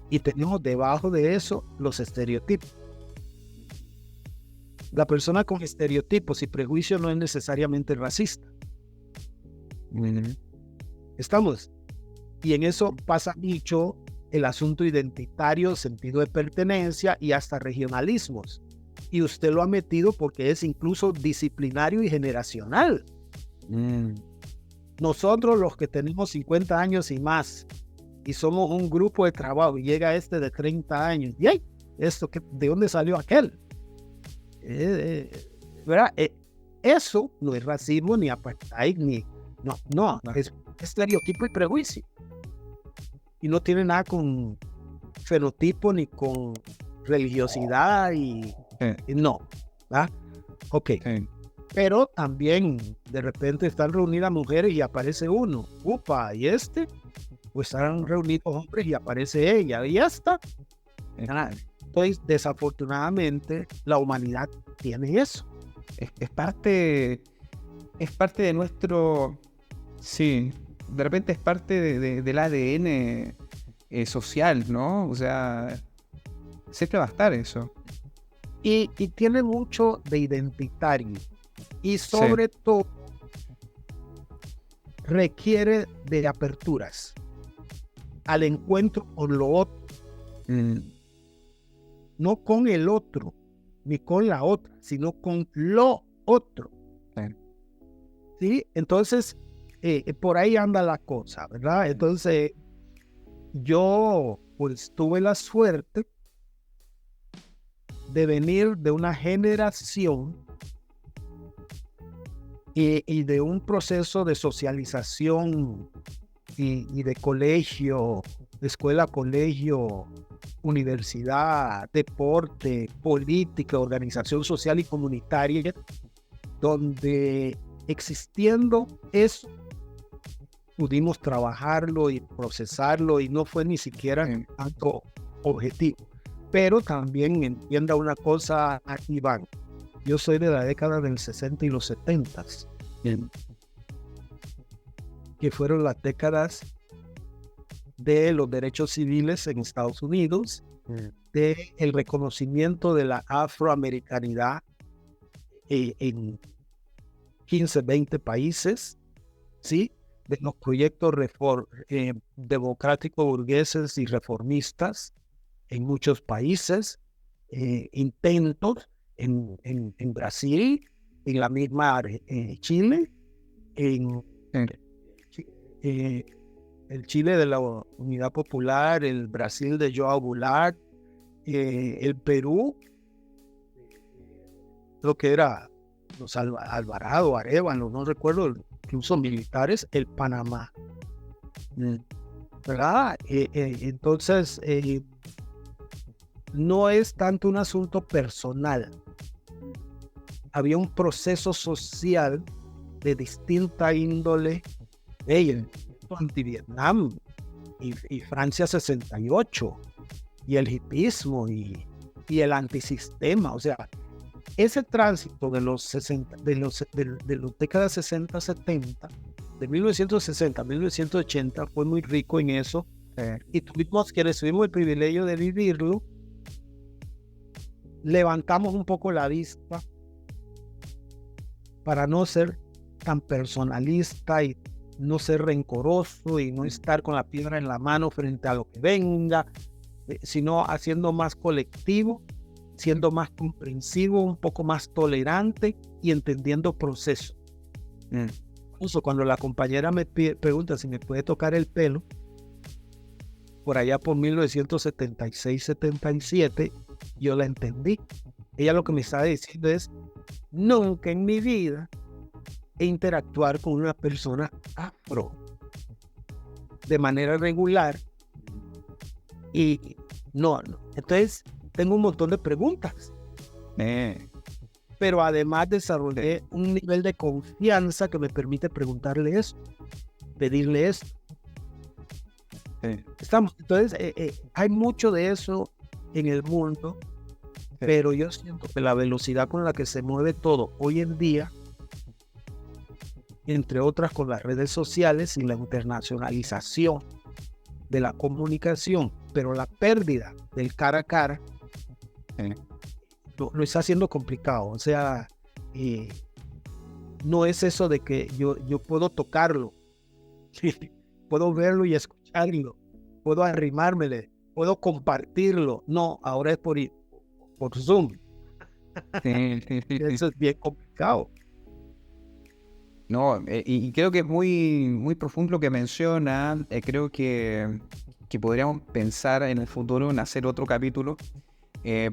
Y tenemos debajo de eso los estereotipos. La persona con estereotipos y prejuicios no es necesariamente racista. ¿Estamos? Y en eso pasa mucho el asunto identitario, sentido de pertenencia y hasta regionalismos. Y usted lo ha metido porque es incluso disciplinario y generacional. Nosotros los que tenemos 50 años y más, y somos un grupo de trabajo, y llega este de 30 años, y ¡ay! ¿De dónde salió aquel? ¿Verdad? Eso no es racismo, ni apartheid, no, es estereotipo y prejuicio. Y no tiene nada con fenotipo ni con religiosidad y no, ¿verdad? Ok. Pero también de repente están reunidas mujeres y aparece uno. Upa, ¿y este? Pues están reunidos hombres y aparece ella. Y ya está. Entonces, desafortunadamente, la humanidad tiene eso. Es parte de nuestro... Sí, de repente es parte del ADN social, ¿no? O sea, siempre va a estar eso. Y tiene mucho de identitario. Y sobre todo, requiere de aperturas al encuentro con lo otro. No con el otro, ni con la otra, sino con lo otro. ¿Sí? Entonces, por ahí anda la cosa, ¿verdad? Entonces, yo pues tuve la suerte de venir de una generación y de un proceso de socialización y de colegio, de escuela, colegio, universidad, deporte, política, organización social y comunitaria, donde existiendo eso, pudimos trabajarlo y procesarlo y no fue ni siquiera tanto objetivo. Pero también entienda una cosa, Iván, yo soy de la década del 60 y los 70, que fueron las décadas de los derechos civiles en Estados Unidos, de el reconocimiento de la afroamericanidad en 15, 20 países, ¿sí? De los proyectos democráticos burgueses y reformistas en muchos países, intentos en Brasil, en la misma Chile, en el Chile de la Unidad Popular, el Brasil de João Goulart, el Perú, lo que era los Alvarado, Arévalo, no recuerdo, incluso militares, el Panamá, ¿verdad? Entonces, no es tanto un asunto personal. Había un proceso social de distinta índole, anti-Vietnam y Francia 68, y el hipismo y el antisistema. O sea, ese tránsito de los 60, de los décadas 60-70, de 1960 a 1980, fue muy rico en eso, y tuvimos el privilegio de vivirlo. Levantamos un poco la vista para no ser tan personalista y no ser rencoroso y no estar con la piedra en la mano frente a lo que venga, sino haciendo más colectivo, siendo más comprensivo, un poco más tolerante y entendiendo procesos. Incluso cuando la compañera me pregunta si me puede tocar el pelo, por allá por 1976-77, yo la entendí. Ella lo que me estaba diciendo es: nunca en mi vida he interactuado con una persona afro de manera regular y no. Entonces tengo un montón de preguntas, pero además desarrollé un nivel de confianza que me permite preguntarle eso, pedirle esto. Sí, Entonces, hay mucho de eso en el mundo, pero yo siento que la velocidad con la que se mueve todo hoy en día, entre otras con las redes sociales y la internacionalización de la comunicación, pero la pérdida del cara a cara, sí. lo está haciendo complicado. O sea, no es eso de que yo puedo tocarlo, puedo verlo y escucharlo, puedo arrimármele, puedo compartirlo. No, ahora es por Zoom. Sí, sí, sí, sí. Eso es bien complicado. No, y creo que es muy, muy profundo lo que menciona. Creo que podríamos pensar en el futuro en hacer otro capítulo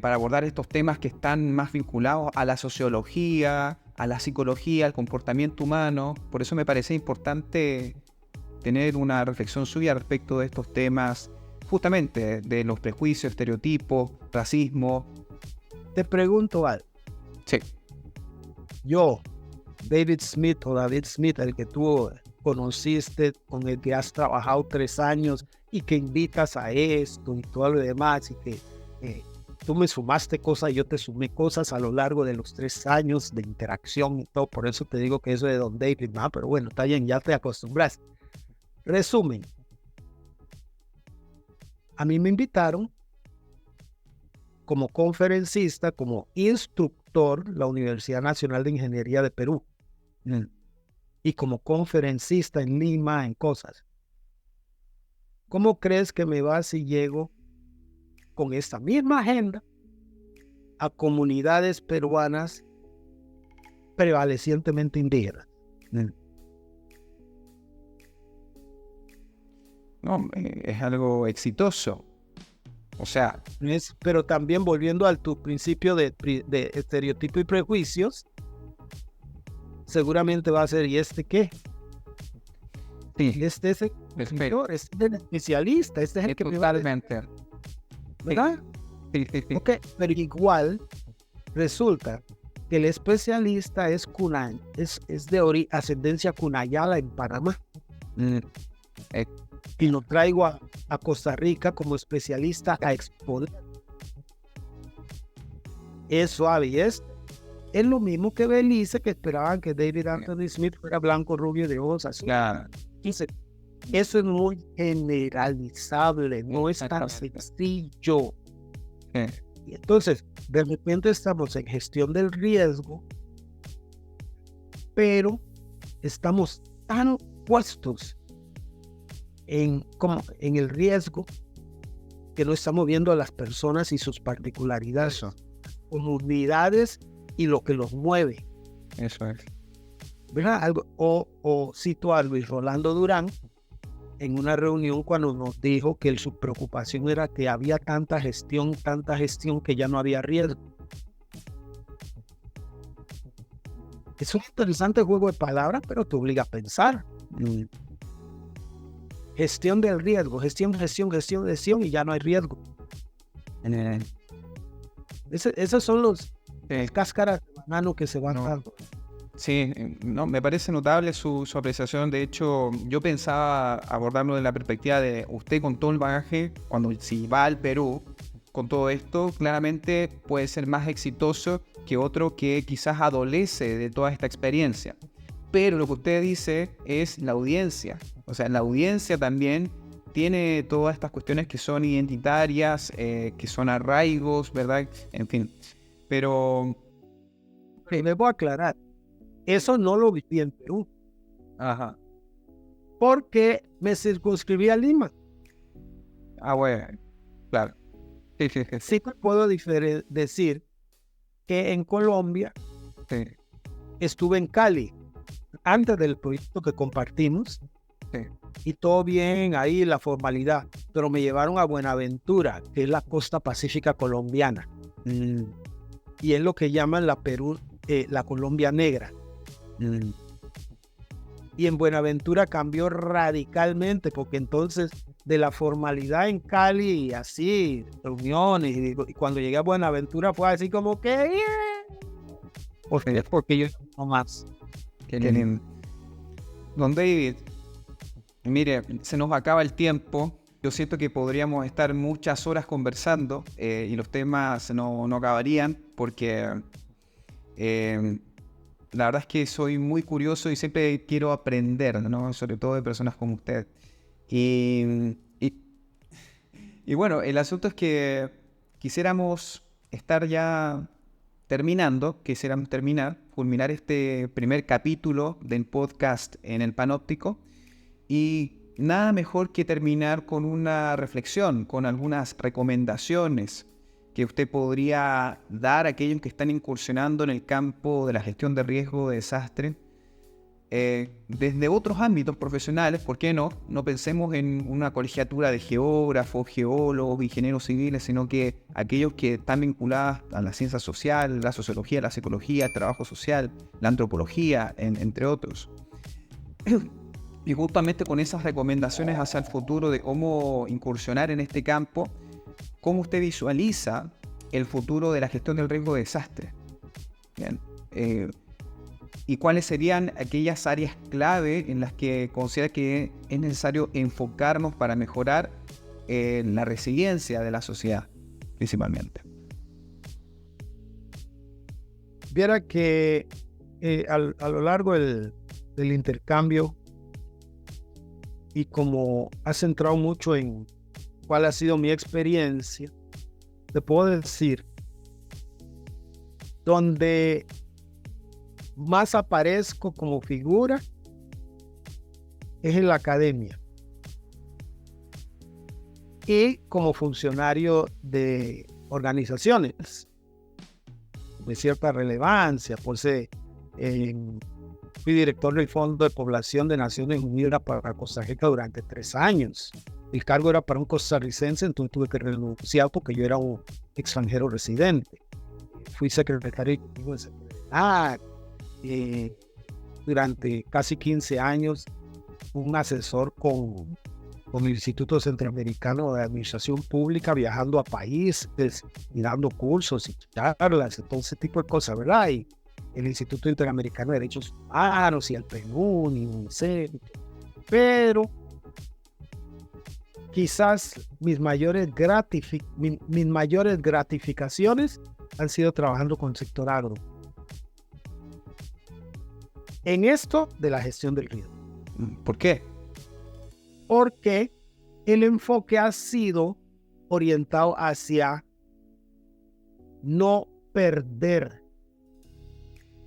para abordar estos temas que están más vinculados a la sociología, a la psicología, al comportamiento humano. Por eso me parece importante tener una reflexión suya respecto de estos temas, justamente de los prejuicios, estereotipos, racismo. Te pregunto algo. Sí, Yo, David Smith o David Smith, el que tú conociste, con el que has trabajado 3 años y que invitas a esto y todo lo demás, y que tú me sumaste cosas y yo te sumé cosas a lo largo de los 3 años de interacción y todo. Por eso te digo que eso de Don David, ¿no? Pero bueno, está bien, ya te acostumbras. Resumen, a mí me invitaron como conferencista, como instructor, la Universidad Nacional de Ingeniería de Perú, y como conferencista en Lima, en cosas. ¿Cómo crees que me va si llego con esta misma agenda a comunidades peruanas prevalecientemente indígenas? no, es algo exitoso. O sea, Pero también volviendo a tu principio de estereotipo y prejuicios, seguramente va a ser, ¿y este qué? sí, Este es el señor, este es el especialista, este es el que me va a decir, totalmente. ¿verdad? Sí, sí, sí. Ok, pero igual resulta que el especialista es de ascendencia cunayala en Panamá. Eh, Y lo traigo a Costa Rica como especialista a exponer. Es suave y es lo mismo que Belice, que esperaban que David Anthony Smith fuera blanco, rubio, de ojos así. claro. Entonces, eso es muy generalizable, no es tan sencillo. Y entonces, de repente estamos en gestión del riesgo, pero estamos tan puestos en el riesgo que no estamos viendo a las personas y sus particularidades, comunidades y lo que los mueve. Eso es. ¿Verdad? O cito a Luis Rolando Durán en una reunión cuando nos dijo que su preocupación era que había tanta gestión que ya no había riesgo. Es un interesante juego de palabras, pero te obliga a pensar. Gestión del riesgo, gestión, y ya no hay riesgo. Esos son los cáscaras de banano que se van dando. Sí, no, me parece notable su apreciación. De hecho, yo pensaba abordarlo desde la perspectiva de usted con todo el bagaje, si va al Perú con todo esto, claramente puede ser más exitoso que otro que quizás adolece de toda esta experiencia. Pero lo que usted dice es la audiencia. O sea, la audiencia también tiene todas estas cuestiones que son identitarias, que son arraigos, ¿verdad? En fin. Pero Me voy a aclarar. Eso no lo viví en Perú. ajá. Porque me circunscribí a Lima. Ah, bueno. Claro. Sí, sí, sí. Sí te puedo decir que en Colombia Sí, estuve en Cali antes del proyecto que compartimos. sí. Y todo bien ahí, la formalidad. Pero me llevaron a Buenaventura, que es la costa pacífica colombiana. Y es lo que llaman la Colombia Negra. Y en Buenaventura cambió radicalmente, porque entonces de la formalidad en Cali y así, reuniones, y cuando llegué a Buenaventura fue así como que... Porque yo no más. Qué lindo. Don David, mire, se nos acaba el tiempo, Yo siento que podríamos estar muchas horas conversando y los temas no acabarían porque la verdad es que soy muy curioso y siempre quiero aprender, ¿no? Sobre todo de personas como usted. Y, y, y bueno, el asunto es que quisiéramos estar ya terminando, culminar este primer capítulo del podcast en el Panóptico. Y nada mejor que terminar con una reflexión, con algunas recomendaciones que usted podría dar a aquellos que están incursionando en el campo de la gestión de riesgo de desastre. Desde otros ámbitos profesionales, ¿por qué no? No pensemos en una colegiatura de geógrafos, geólogos, ingenieros civiles, sino que aquellos que están vinculados a la ciencia social, la sociología, la psicología, el trabajo social, la antropología, entre otros. Y justamente con esas recomendaciones hacia el futuro de cómo incursionar en este campo, ¿cómo usted visualiza el futuro de la gestión del riesgo de desastre? Bien. ¿Y cuáles serían aquellas áreas clave en las que considera que es necesario enfocarnos para mejorar la resiliencia de la sociedad, principalmente? Viera que a lo largo del intercambio, y como has centrado mucho en cuál ha sido mi experiencia, te puedo decir, donde más aparezco como figura es en la academia y como funcionario de organizaciones de cierta relevancia. Fui director del Fondo de Población de Naciones Unidas para Costa Rica durante 3 años. El cargo era para un costarricense, entonces tuve que renunciar porque yo era un extranjero residente. Fui secretario de seguridad durante casi 15 años, un asesor con el Instituto Centroamericano de Administración Pública, viajando a países y dando cursos y charlas, todo ese tipo de cosas, ¿verdad? Y el Instituto Interamericano de Derechos Humanos y el PNUD y UNICEF. Pero quizás mis mayores gratificaciones han sido trabajando con el sector agro. En esto de la gestión del riesgo. ¿Por qué? Porque el enfoque ha sido orientado hacia no perder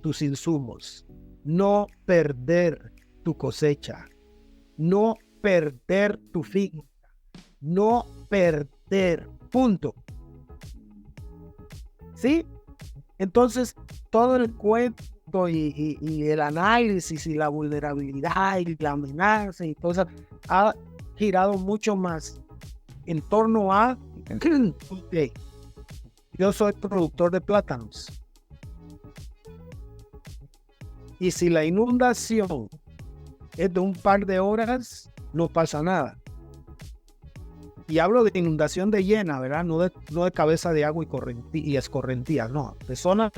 tus insumos, no perder tu cosecha, no perder tu finca, no perder, punto. ¿Sí? Entonces, todo el cuento y el análisis y la vulnerabilidad y la amenaza y todo eso ha girado mucho más en torno a okay, yo soy productor de plátanos y si la inundación es de un par de horas, no pasa nada. Y hablo de inundación de llena, ¿verdad? No de cabeza de agua y escorrentías, no. De zonas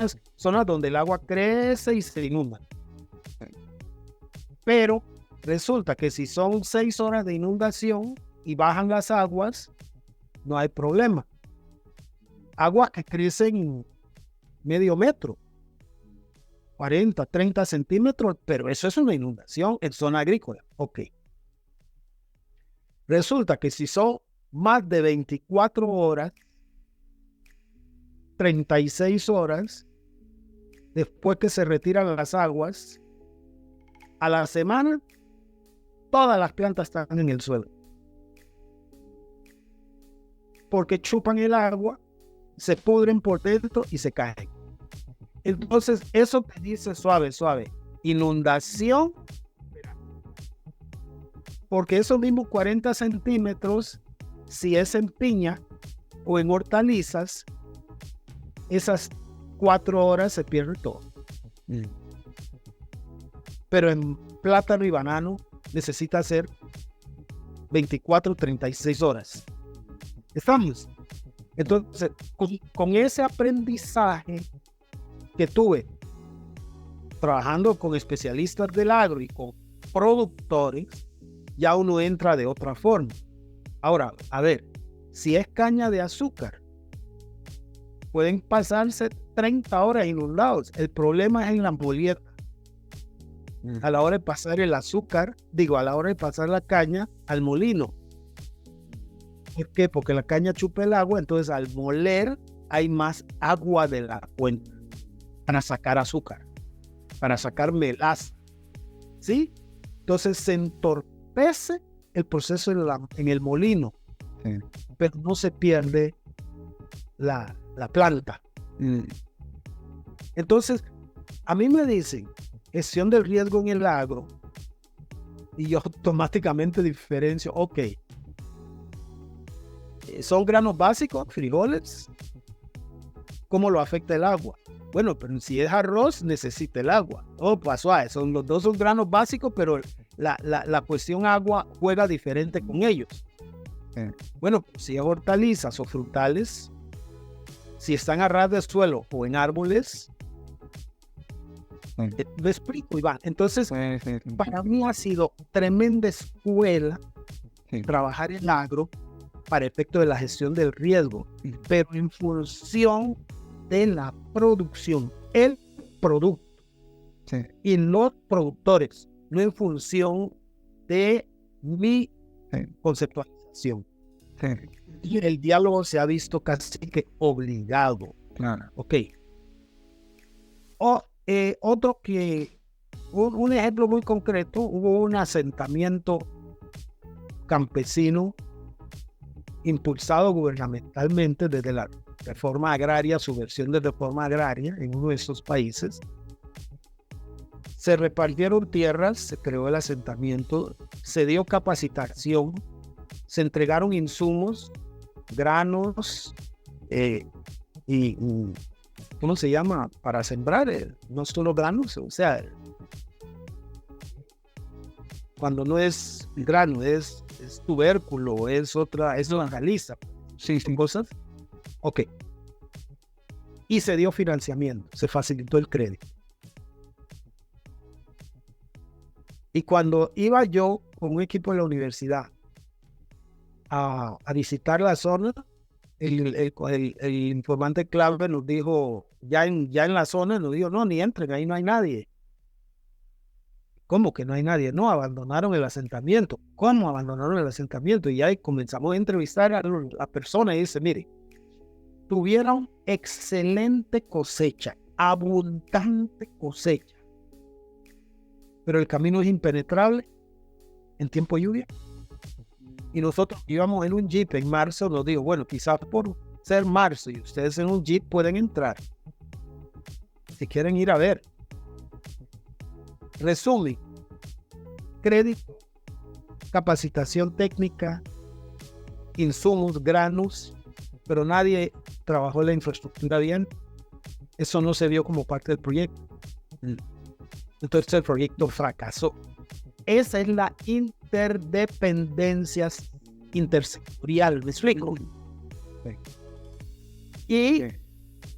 donde el agua crece y se inunda. Pero resulta que si son 6 horas de inundación y bajan las aguas, no hay problema. Aguas que crecen medio metro, 40, 30 centímetros, pero eso es una inundación en zona agrícola. Ok. Resulta que si son más de 24 horas, 36 horas, después que se retiran las aguas, a la semana, todas las plantas están en el suelo. Porque chupan el agua, se pudren por dentro y se caen. Entonces, eso te dice suave, inundación, porque esos mismos 40 centímetros, si es en piña o en hortalizas, esas 4 horas se pierde todo. Pero en plátano y banano necesita ser 24, 36 horas. ¿Estamos? Entonces, con ese aprendizaje que tuve trabajando con especialistas del agro y con productores, ya uno entra de otra forma. Ahora, a ver, si es caña de azúcar, pueden pasarse 30 horas inundados. El problema es en la ampolleta. A la hora de pasar el azúcar, a la hora de pasar la caña al molino. ¿Por qué? Porque la caña chupa el agua, entonces al moler hay más agua de la fuente para sacar azúcar, para sacar melaza. ¿Sí? Entonces se entorpece el proceso en el molino, Sí. pero no se pierde la planta. Entonces, a mí me dicen gestión del riesgo en el agro y yo automáticamente diferencio, ok, son granos básicos, frijoles, ¿cómo lo afecta el agua? Bueno, pero si es arroz, necesita el agua. Pues suave, los dos son granos básicos, pero la cuestión agua juega diferente con ellos. Bueno, si es hortalizas o frutales, si están a ras de suelo o en árboles, lo explico, Iván. Entonces, para mí ha sido tremenda escuela trabajar el agro para efecto de la gestión del riesgo, pero en función de la producción, el producto y los productores, no en función de mi conceptualización. Y el diálogo se ha visto casi que obligado. Claro. Ok. Otro que, un ejemplo muy concreto, hubo un asentamiento campesino impulsado gubernamentalmente desde la reforma agraria, su versión de reforma agraria en uno de esos países. Se repartieron tierras, se creó el asentamiento, se dio capacitación, se entregaron insumos, granos y ¿cómo se llama? Para sembrar, no solo granos, o sea, cuando no es grano, es tubérculo, es hortaliza, Sí. cosas. Ok. Y se dio financiamiento, se facilitó el crédito. Y cuando iba yo con un equipo de la universidad a visitar la zona, el informante clave nos dijo, ya en la zona, nos dijo, no, ni entren, ahí no hay nadie. ¿Cómo que no hay nadie? No, abandonaron el asentamiento. ¿Cómo abandonaron el asentamiento? Y ahí comenzamos a entrevistar a la persona y dice, mire, tuvieron excelente cosecha, abundante cosecha, pero el camino es impenetrable en tiempo de lluvia. Y nosotros íbamos en un jeep en marzo, nos dijo, bueno, quizás por ser marzo y ustedes en un jeep pueden entrar, si quieren ir a ver. Resumen, crédito, capacitación técnica, insumos, granos, pero nadie trabajó la infraestructura bien. Eso no se vio como parte del proyecto. Entonces el proyecto fracasó. Esa es la interdependencia intersectorial, ¿me explico? Y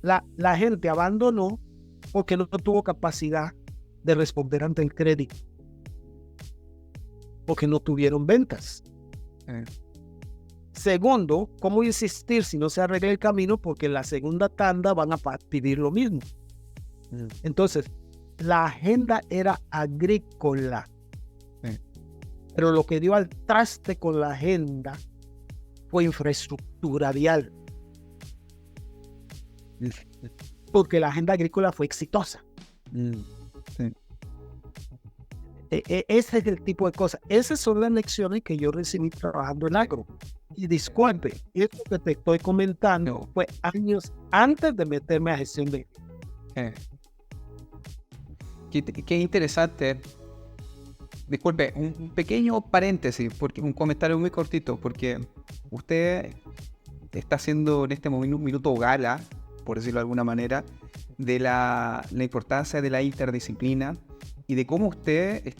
la gente abandonó porque no tuvo capacidad de responder ante el crédito, porque no tuvieron ventas. Segundo, ¿cómo insistir si no se arregla el camino? Porque en la segunda tanda van a pedir lo mismo. Entonces, la agenda era agrícola, pero lo que dio al traste con la agenda fue infraestructura vial, porque la agenda agrícola fue exitosa. Ese es el tipo de cosas. Esas son las lecciones que yo recibí trabajando en agro. Y disculpe, esto que te estoy comentando fue años antes de meterme a gestión de... Qué interesante. Disculpe, un pequeño paréntesis, porque un comentario muy cortito, porque usted está haciendo en este momento un minuto gala, por decirlo de alguna manera, de la importancia de la interdisciplina y de cómo usted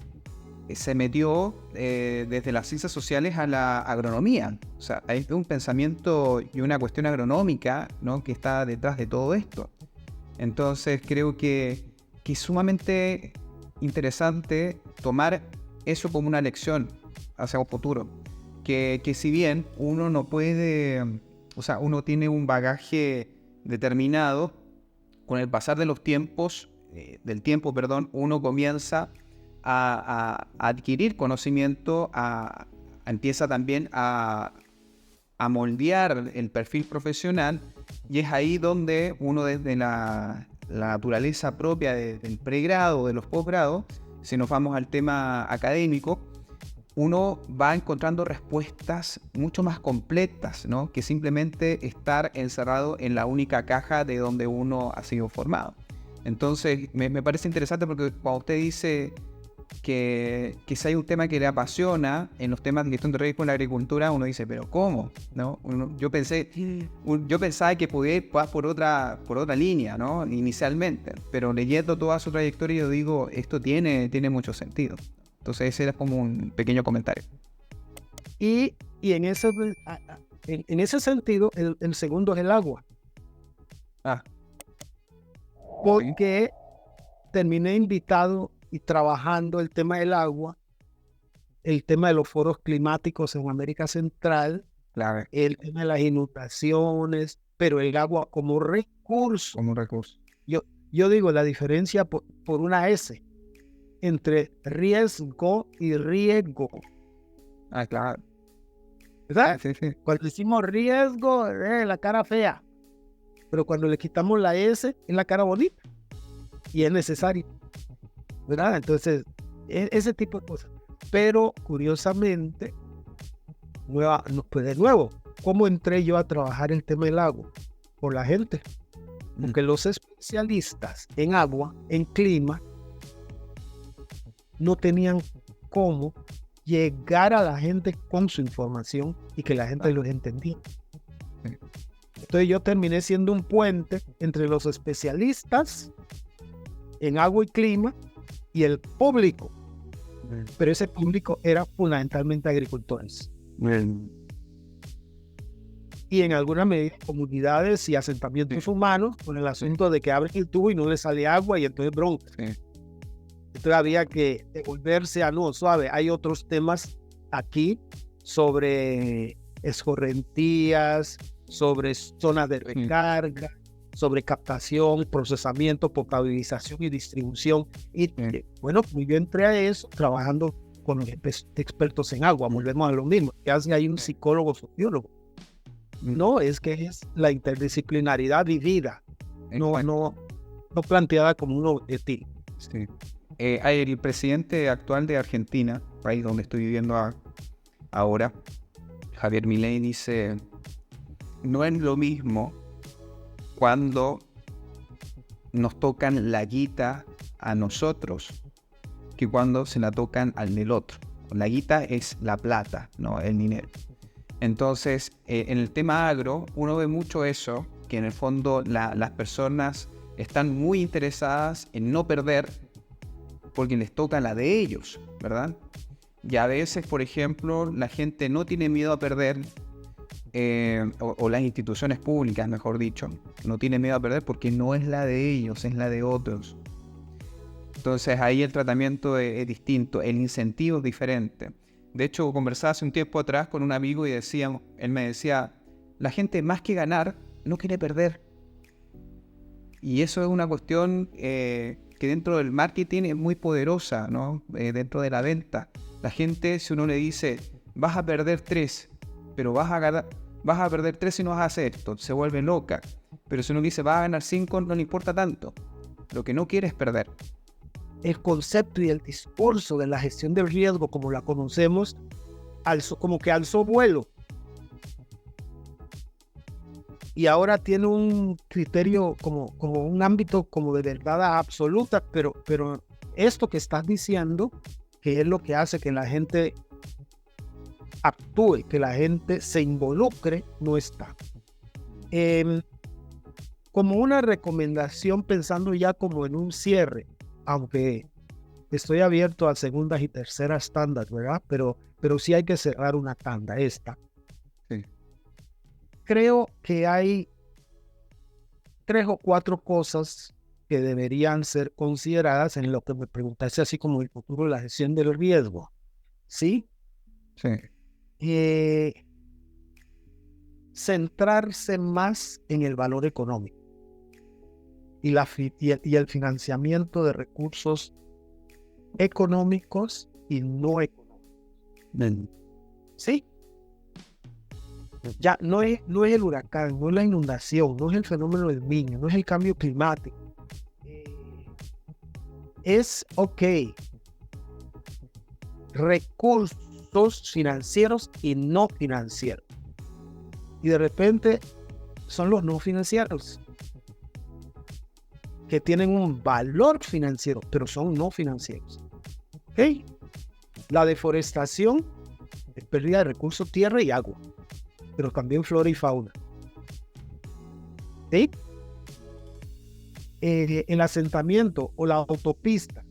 se metió desde las ciencias sociales a la agronomía. O sea, hay un pensamiento y una cuestión agronómica, ¿no?, que está detrás de todo esto. Entonces creo que es sumamente interesante tomar eso como una lección hacia un futuro. que si bien uno no puede, o sea, uno tiene un bagaje determinado, con el pasar de los tiempos, uno comienza a adquirir conocimiento, empieza también a moldear el perfil profesional, y es ahí donde uno, desde la naturaleza propia del pregrado, de los posgrados, si nos vamos al tema académico, uno va encontrando respuestas mucho más completas, ¿no? Que simplemente estar encerrado en la única caja de donde uno ha sido formado. Entonces, me parece interesante porque cuando usted dice que si hay un tema que le apasiona en los temas de gestión de riesgo en la agricultura, uno dice, ¿pero cómo? ¿No? Yo pensaba que podía ir por otra línea, ¿no? Inicialmente, pero leyendo toda su trayectoria yo digo, esto tiene mucho sentido. Entonces ese era como un pequeño comentario. Y en ese sentido, el segundo es el agua. Porque terminé invitado y trabajando el tema del agua, el tema de los foros climáticos en América Central, Claro. el tema de las inundaciones, pero el agua como recurso. Como un recurso. Yo digo la diferencia por una S entre riesgo y riego. Claro. ¿Verdad? Sí. Cuando decimos riesgo, la cara fea. Pero cuando le quitamos la S, es la cara bonita. Y es necesario. ¿Verdad? Entonces, ese tipo de cosas. Pero, curiosamente, pues de nuevo, ¿cómo entré yo a trabajar el tema del agua? Por la gente. Porque los especialistas en agua, en clima, no tenían cómo llegar a la gente con su información y que la gente los entendiera. Entonces yo terminé siendo un puente entre los especialistas en agua y clima y el público. Pero ese público era fundamentalmente agricultores. Y en alguna medida comunidades y asentamientos humanos, con el asunto de que abren el tubo y no le sale agua y entonces bronca. Entonces había que devolverse a no, suave. Hay otros temas aquí sobre escorrentías, sobre zonas de recarga, sobre captación, procesamiento, potabilización y distribución. Y bueno, yo entré a eso trabajando con los expertos en agua. Volvemos a lo mismo. ¿Qué hace ahí un psicólogo, sociólogo? No, es que es la interdisciplinaridad vivida, no planteada como un objetivo. Sí. El presidente actual de Argentina, país donde estoy viviendo ahora, Javier Milei, dice: no es lo mismo cuando nos tocan la guita a nosotros que cuando se la tocan al del otro. La guita es la plata, no el dinero. Entonces, en el tema agro, uno ve mucho eso, que en el fondo las personas están muy interesadas en no perder porque les toca la de ellos, ¿verdad? Y a veces, por ejemplo, la gente no tiene miedo a perder, o las instituciones públicas, mejor dicho, no tienen miedo a perder porque no es la de ellos, es la de otros. Entonces ahí el tratamiento es distinto, el incentivo es diferente. De hecho, conversaba hace un tiempo atrás con un amigo y él me decía, la gente más que ganar no quiere perder. Y eso es una cuestión que dentro del marketing es muy poderosa, ¿no? Dentro de la venta. La gente, si uno le dice, vas a perder 3, pero vas a perder 3 y no vas a hacer esto, se vuelve loca. Pero si uno dice, vas a ganar 5, no le importa tanto. Lo que no quiere es perder. El concepto y el discurso de la gestión del riesgo, como la conocemos, como que alzó vuelo. Y ahora tiene un criterio como un ámbito como de verdad absoluta, pero esto que estás diciendo, que es lo que hace que la gente actúe, que la gente se involucre, no está. Como una recomendación, pensando ya como en un cierre, aunque estoy abierto a segundas y terceras tandas, ¿verdad? Pero sí hay que cerrar una tanda, esta. Sí. Creo que hay 3 o 4 cosas que deberían ser consideradas en lo que me preguntaste, así como el futuro de la gestión del riesgo. ¿Sí? Sí. centrarse más en el valor económico y el financiamiento de recursos económicos y no económicos. ¿Sí? Ya no es el huracán, no es la inundación, no es el fenómeno del Niño, no es el cambio climático. Es recursos financieros y no financieros. Y de repente son los no financieros que tienen un valor financiero, pero son no financieros. ¿Okay? La deforestación es pérdida de recursos, tierra y agua, pero también flora y fauna. ¿Sí? El asentamiento o la autopista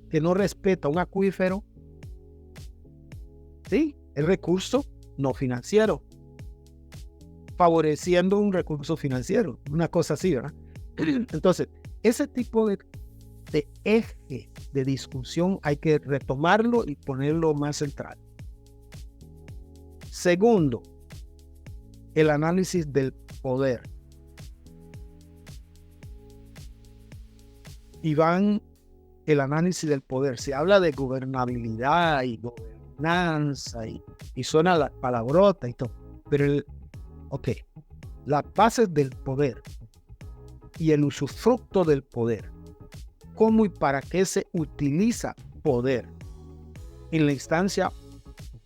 que no respeta un acuífero, ¿sí? El recurso no financiero, favoreciendo un recurso financiero, una cosa así, ¿verdad? Entonces, ese tipo de eje de discusión hay que retomarlo y ponerlo más central. Segundo, el análisis del poder. Iván, el análisis del poder. Se habla de gobernabilidad y gobernanza y suena la palabrota y todo. Pero las bases del poder y el usufructo del poder. ¿Cómo y para qué se utiliza poder en la instancia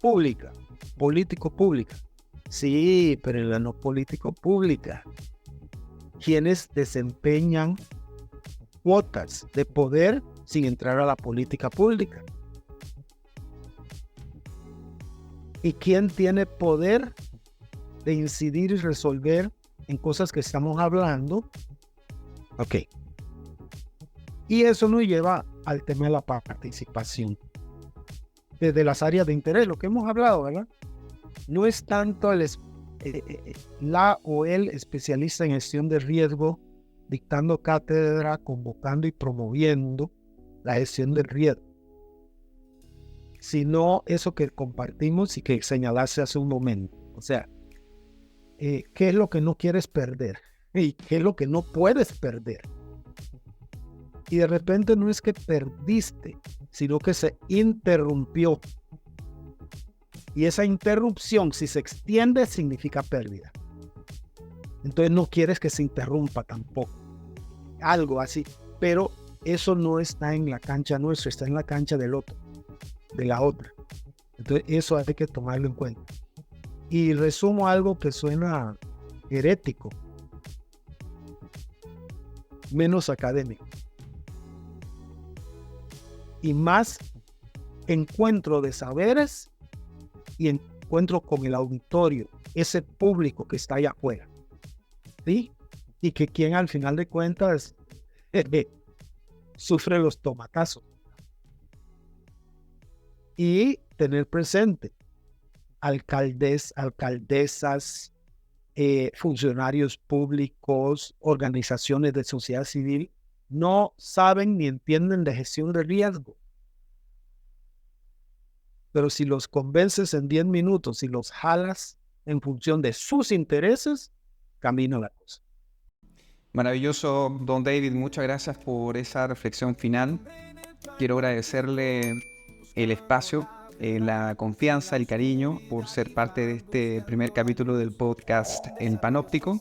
pública, político-pública? Sí, pero en la no político-pública. Quienes desempeñan cuotas de poder sin entrar a la política pública. ¿Y quién tiene poder de incidir y resolver en cosas que estamos hablando? Y eso nos lleva al tema de la participación. Desde las áreas de interés, lo que hemos hablado, ¿verdad? No es tanto la o el especialista en gestión de riesgo dictando cátedra, convocando y promoviendo la gestión del riesgo, sino eso que compartimos y que señalaste hace un momento. O sea, ¿qué es lo que no quieres perder? ¿Y qué es lo que no puedes perder? Y de repente no es que perdiste, sino que se interrumpió. Y esa interrupción, si se extiende, significa pérdida. Entonces no quieres que se interrumpa tampoco. Algo así. Pero eso no está en la cancha nuestra, está en la cancha del otro, de la otra. Entonces eso hay que tomarlo en cuenta. Y resumo algo que suena herético, menos académico. Y más encuentro de saberes y encuentro con el auditorio, ese público que está allá afuera, ¿sí? Y que quien al final de cuentas sufre los tomatazos. Y tener presente alcaldesas, funcionarios públicos, organizaciones de sociedad civil, no saben ni entienden de gestión de riesgo. Pero si los convences en 10 minutos y los jalas en función de sus intereses, camina la cosa. Maravilloso, don David. Muchas gracias por esa reflexión final. Quiero agradecerle el espacio, la confianza, el cariño por ser parte de este primer capítulo del podcast El Panóptico.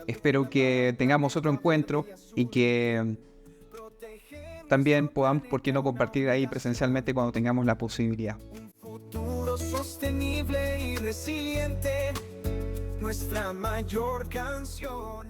Espero que tengamos otro encuentro y que también podamos, ¿por qué no?, compartir ahí presencialmente cuando tengamos la posibilidad. Un futuro sostenible y resiliente, nuestra mayor canción.